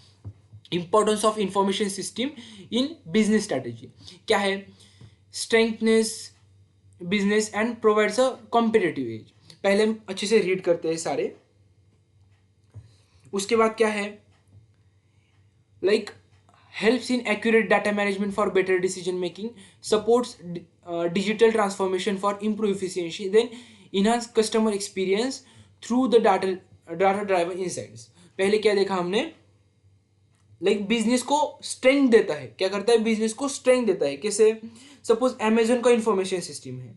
importance of information system in business strategy क्या है। Strengthens business and provides a competitive edge. पहले हम अच्छे से रीड करते हैं सारे। उसके बाद क्या है, like helps in accurate data management for better decision making, supports digital transformation for improve efficiency, then enhance customer experience through the data driven insights। पहले क्या देखा हमने, लाइक बिजनेस को स्ट्रेंथ देता है, क्या करता है, बिजनेस को स्ट्रेंथ देता है, कैसे, सपोज अमेजोन का इंफॉर्मेशन सिस्टम है,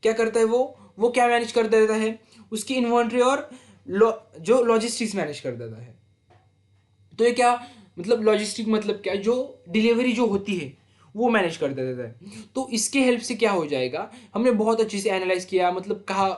क्या करता है वो क्या मैनेज कर देता है, उसकी इन्वेंट्री और जो लॉजिस्टिक्स मैनेज कर देता है। तो ये क्या मतलब, लॉजिस्टिक मतलब क्या, जो डिलीवरी जो होती है वो मैनेज कर देता है। तो इसके हेल्प से क्या हो जाएगा, हमने बहुत अच्छे से एनालाइज किया, मतलब कहा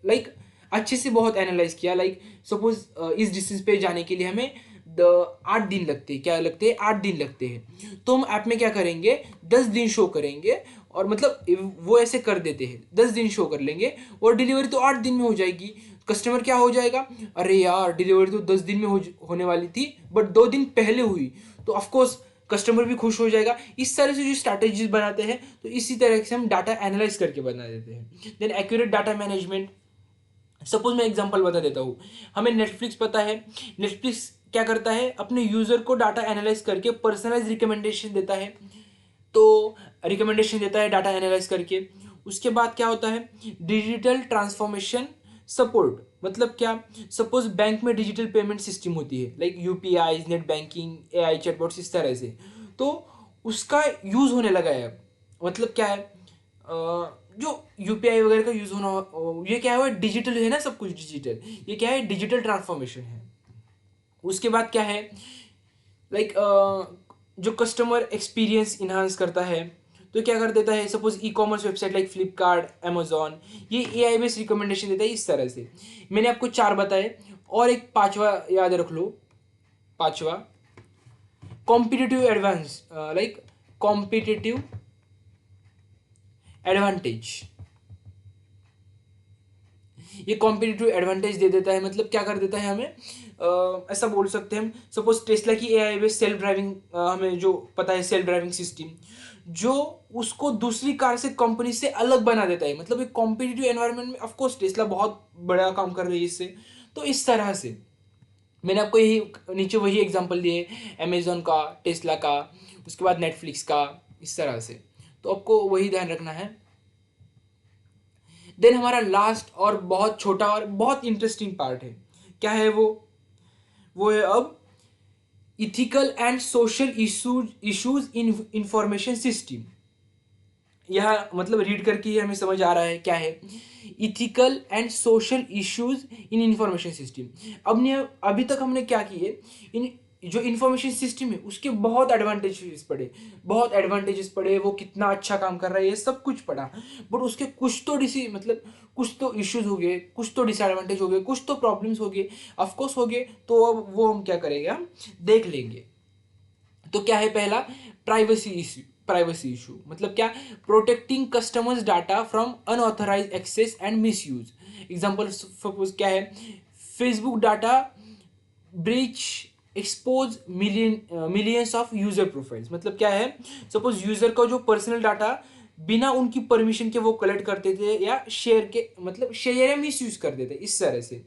लाइक अच्छे से बहुत एनालाइज किया, लाइक सपोज इस डिस्टेंस पे जाने के लिए हमें 8 दिन लगते हैं, क्या लगते हैं, 8 दिन लगते हैं। तो हम ऐप में क्या करेंगे, 10 दिन शो करेंगे, और मतलब वो ऐसे कर देते हैं, 10 दिन शो कर लेंगे और डिलीवरी तो 8 दिन में हो जाएगी। कस्टमर क्या हो जाएगा, अरे यार डिलीवरी तो 10 दिन में होने वाली थी बट 2 दिन पहले हुई, तो ऑफकोर्स कस्टमर भी खुश हो जाएगा। इस तरह से जो स्ट्रैटेजीज बनाते हैं, तो इसी तरह से हम डाटा एनालाइज करके बना देते हैं। Then accurate data management, suppose मैं एग्जांपल बता देता हूँ, हमें नेटफ्लिक्स पता है, नेटफ्लिक्स क्या करता है, अपने यूजर को डाटा एनालाइज करके पर्सनलाइज रिकमेंडेशन देता है, तो रिकमेंडेशन देता है डाटा एनालाइज करके। उसके बाद क्या होता है, डिजिटल ट्रांसफॉर्मेशन सपोर्ट, मतलब क्या, सपोज बैंक में डिजिटल पेमेंट सिस्टम होती है, like UPI, net banking, AI chatbots, इस तरह से, तो उसका यूज होने लगा है। मतलब क्या है, जो यूपीआई वगैरह का यूज होना, ये क्या है, डिजिटल है ना, सब कुछ डिजिटल, ये क्या है, डिजिटल ट्रांसफॉर्मेशन है। उसके बाद क्या है, लाइक जो कस्टमर एक्सपीरियंस इन्हांस करता है, तो क्या कर देता है, suppose e commerce website like Flipkart, Amazon, ये एआई बेस्ड रिकमेंडेशन देता है। इस तरह से मैंने आपको 4 बताए, और एक पांचवा याद रख लो, पांचवा competitive advance, like competitive advantage. ये कॉम्पिटिटिव एडवांटेज दे देता है, मतलब क्या कर देता है हमें, ऐसा बोल सकते हैं हम, सपोज टेस्ला की एआई बेस्ड सेल्फ ड्राइविंग, हमें जो पता है सेल्फ ड्राइविंग सिस्टम, जो उसको दूसरी कार से कंपनी से अलग बना देता है। मतलब एक कॉम्पिटिटिव एनवायरनमेंट में ऑफकोर्स टेस्ला बहुत बड़ा काम कर रही है इससे। तो इस तरह से मैंने आपको यही नीचे वही एग्जांपल दिए, अमेजोन का, टेस्ला का, उसके बाद नेटफ्लिक्स का, इस तरह से। तो आपको वही ध्यान रखना है। देन हमारा लास्ट और बहुत छोटा और बहुत इंटरेस्टिंग पार्ट है, क्या है वो है अब ethical and social issues in information system. यह मतलब रीड करके ही हमें समझ आ रहा है क्या है, ethical and social issues in information system. अब ने अभी तक हमने क्या किए, इन जो इंफॉर्मेशन सिस्टम है उसके बहुत एडवांटेजेस पढ़े, वो कितना अच्छा काम कर रहा है ये सब कुछ पढ़ा, बट उसके कुछ तो इश्यूज हो गए, कुछ तो डिसएडवांटेज हो गए, कुछ तो प्रॉब्लम्स हो गए, ऑफकोर्स हो गए। तो अब वो हम क्या करेंगे, हम देख लेंगे। तो क्या है पहला, प्राइवेसी इशू मतलब क्या, protecting customers data from unauthorise access and misuse. Example suppose क्या है, Facebook data breach expose millions of user profiles. मतलब क्या है, सपोज यूजर का जो पर्सनल डाटा बिना उनकी परमिशन के वो कलेक्ट करते थे या शेयर या मिस यूज कर देते इस तरह से।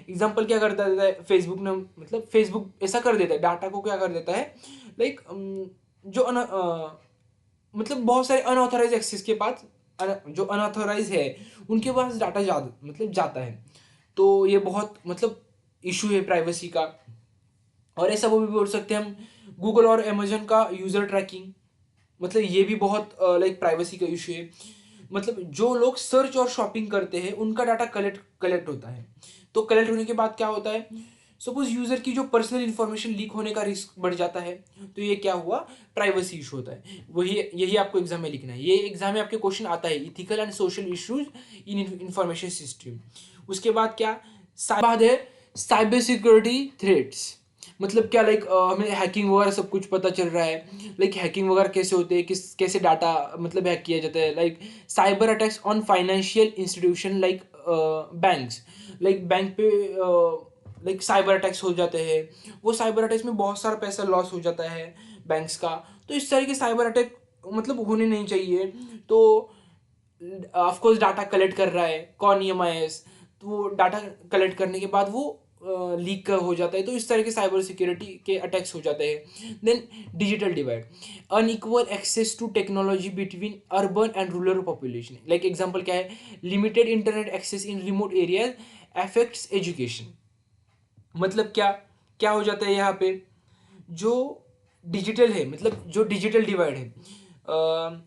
एग्जाम्पल क्या करता है फेसबुक ने, मतलब फेसबुक ऐसा कर देता है, डाटा को क्या कर देता है, लाइक जो बहुत सारे अनऑथराइज एक्सेस के पास, जो अनऑथराइज है उनके पास डाटा जाता है। तो ये बहुत इशू है प्राइवेसी का। और ऐसा वो भी बोल सकते हैं हम, गूगल और अमेजन का यूजर ट्रैकिंग, ये भी बहुत प्राइवेसी का इशू है। जो लोग सर्च और शॉपिंग करते हैं उनका डाटा कलेक्ट होता है। तो कलेक्ट होने के बाद क्या होता है, सपोज यूजर की जो पर्सनल इंफॉर्मेशन लीक होने का रिस्क बढ़ जाता है, तो ये क्या हुआ, प्राइवेसी इशू होता है। यही आपको एग्जाम में लिखना है, ये एग्जाम में आपके क्वेश्चन आता है, ethical and social issues in information system. उसके बाद क्या, साइबर सिक्योरिटी थ्रेट्स। क्या, हमें हैकिंग वगैरह सब कुछ पता चल रहा है, हैकिंग वगैरह कैसे होते हैं, कैसे डाटा हैक किया जाता है, cyber attacks on financial institution banks. Bank पे साइबर अटैक्स हो जाते हैं, वो साइबर अटैक्स में बहुत सारा पैसा लॉस हो जाता है बैंक्स का। तो इस तरह के साइबर अटैक होने नहीं चाहिए। तो ऑफकोर्स डाटा कलेक्ट कर रहा है कौन, EMIS, तो वो डाटा कलेक्ट करने के बाद वो लीक हो जाता है। तो इस तरह के साइबर सिक्योरिटी के अटैक्स हो जाते हैं। Then digital divide, unequal access to technology between urban and rural population. Example क्या है, limited internet access in remote areas affects education. क्या क्या हो जाता है यहाँ पे, जो डिजिटल है, जो डिजिटल डिवाइड है,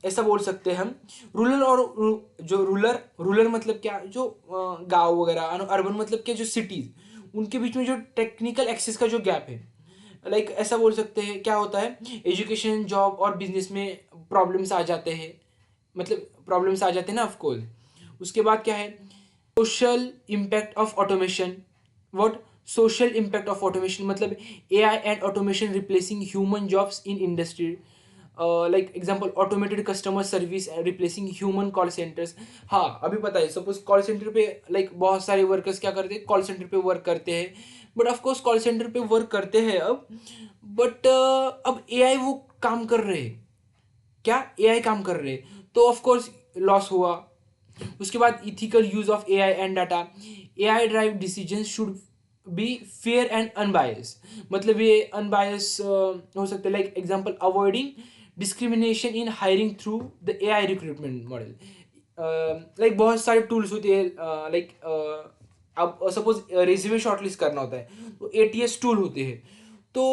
ऐसा बोल सकते हैं हम, रूरल और जो रूरल क्या, जो गांव वगैरह, अर्बन क्या, जो सिटीज, उनके बीच में जो टेक्निकल एक्सेस का जो गैप है, ऐसा बोल सकते हैं क्या होता है, एजुकेशन, जॉब और बिजनेस में प्रॉब्लम्स आ जाते हैं, प्रॉब्लम्स आ जाते हैं ना ऑफकोर्स। उसके बाद क्या है, social impact of automation. What, social impact of automation AI and automation replacing human jobs in industry. Example, automated customer service replacing human call centres. हाँ, अभी पता है, सपोज कॉल सेंटर पे बहुत सारे वर्कर्स क्या करते हैं, कॉल सेंटर पे वर्क करते हैं, बट ऑफकोर्स कॉल सेंटर पे वर्क करते हैं अब, बट अब AI वो काम कर रहे हैं, क्या AI काम कर रहे हैं, तो ऑफकोर्स लॉस हुआ। उसके बाद ethical use of AI and data, AI drive decision should be fair and unbias. ये अनबायस हो सकते हैं, example, avoiding discrimination in hiring through the AI recruitment model. बहुत सारे टूल्स होते हैं, अब सपोज रिज्यूमे शॉर्टलिस्ट करना होता है तो ATS टूल होते हैं। तो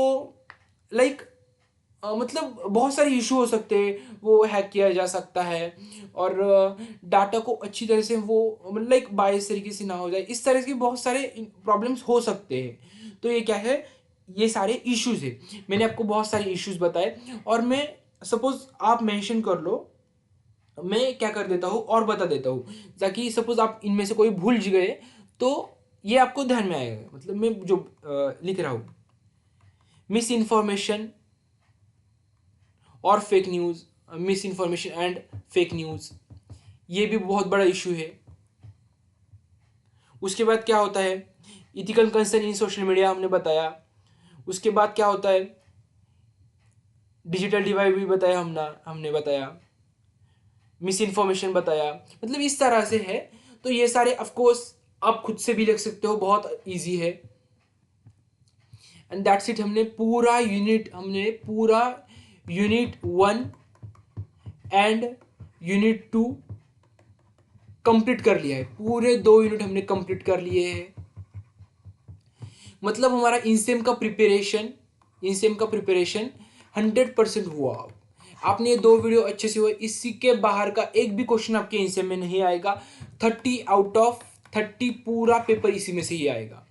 बहुत सारे इशू हो सकते हैं, वो हैक किया जा सकता है, और डाटा को अच्छी तरह से वो बायस तरीके से ना हो जाए, इस तरह के बहुत सारे प्रॉब्लम्स हो सकते हैं। तो ये क्या है, ये सारे इश्यूज है, मैंने आपको बहुत सारे इश्यूज बताए, और मैं सपोज आप मेंशन कर लो, मैं क्या कर देता हूँ और बता देता हूँ, ताकि सपोज आप इनमें से कोई भूल गए तो ये आपको ध्यान में आएगा। मैं जो लिख रहा हूँ, मिस इन्फॉर्मेशन और fake news, miss information and fake news, ये भी बहुत बड़ा इशू है। उसके बाद क्या होता है, ethical concern in social media, हमने बताया। उसके बाद क्या होता है, डिजिटल डिवाइड भी बताया, हमने बताया, मिस इन्फॉर्मेशन बताया, इस तरह से है। तो ये सारे ऑफकोर्स आप खुद से भी लिख सकते हो, बहुत इजी है। एंड दैट्स इट, हमने पूरा यूनिट 1 एंड यूनिट 2 कंप्लीट कर लिया है। पूरे 2 यूनिट हमने कंप्लीट कर लिए हैं। हमारा इंसेम का प्रिपरेशन 100% हुआ। आपने ये 2 वीडियो अच्छे से हुआ, इसी के बाहर का एक भी क्वेश्चन आपके इंसेम में नहीं आएगा। 30 आउट ऑफ 30 पूरा पेपर इसी में से ही आएगा।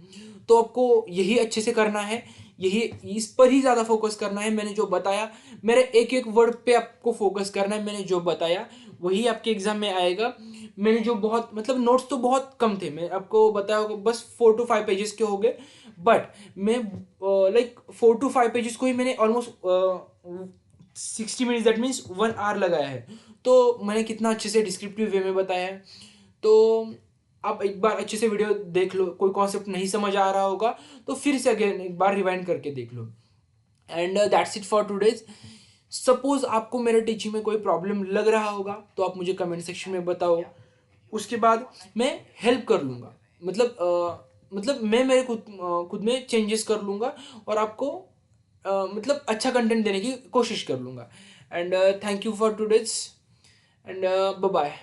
तो आपको यही अच्छे से करना है, यही इस पर ही ज़्यादा फोकस करना है। मैंने जो बताया, मेरे एक एक वर्ड पे आपको फोकस करना है। मैंने जो बताया वही आपके एग्जाम में आएगा। मैंने जो बहुत मतलब नोट्स तो बहुत कम थे, मैं आपको बताया होगा, बस 4 to 5 पेजेस के हो गए, बट मैं लाइक 4 to 5 पेजेस को ही मैंने almost 60 minutes, that means 1 hour लगाया है। तो मैंने कितना अच्छे से डिस्क्रिप्टिव वे में बताया है। तो आप एक बार अच्छे से वीडियो देख लो, कोई कॉन्सेप्ट नहीं समझ आ रहा होगा तो फिर से अगेन एक बार रिवाइंड करके देख लो। And that's it for today's. Suppose आपको मेरे टीचिंग में कोई प्रॉब्लम लग रहा होगा तो आप मुझे कमेंट सेक्शन में बताओ, उसके बाद मैं हेल्प कर लूँगा। मतलब मैं मेरे खुद में चेंजेस कर लूँगा और आपको मतलब अच्छा कंटेंट देने की कोशिश कर लूँगा। And thank you for today's and bye bye.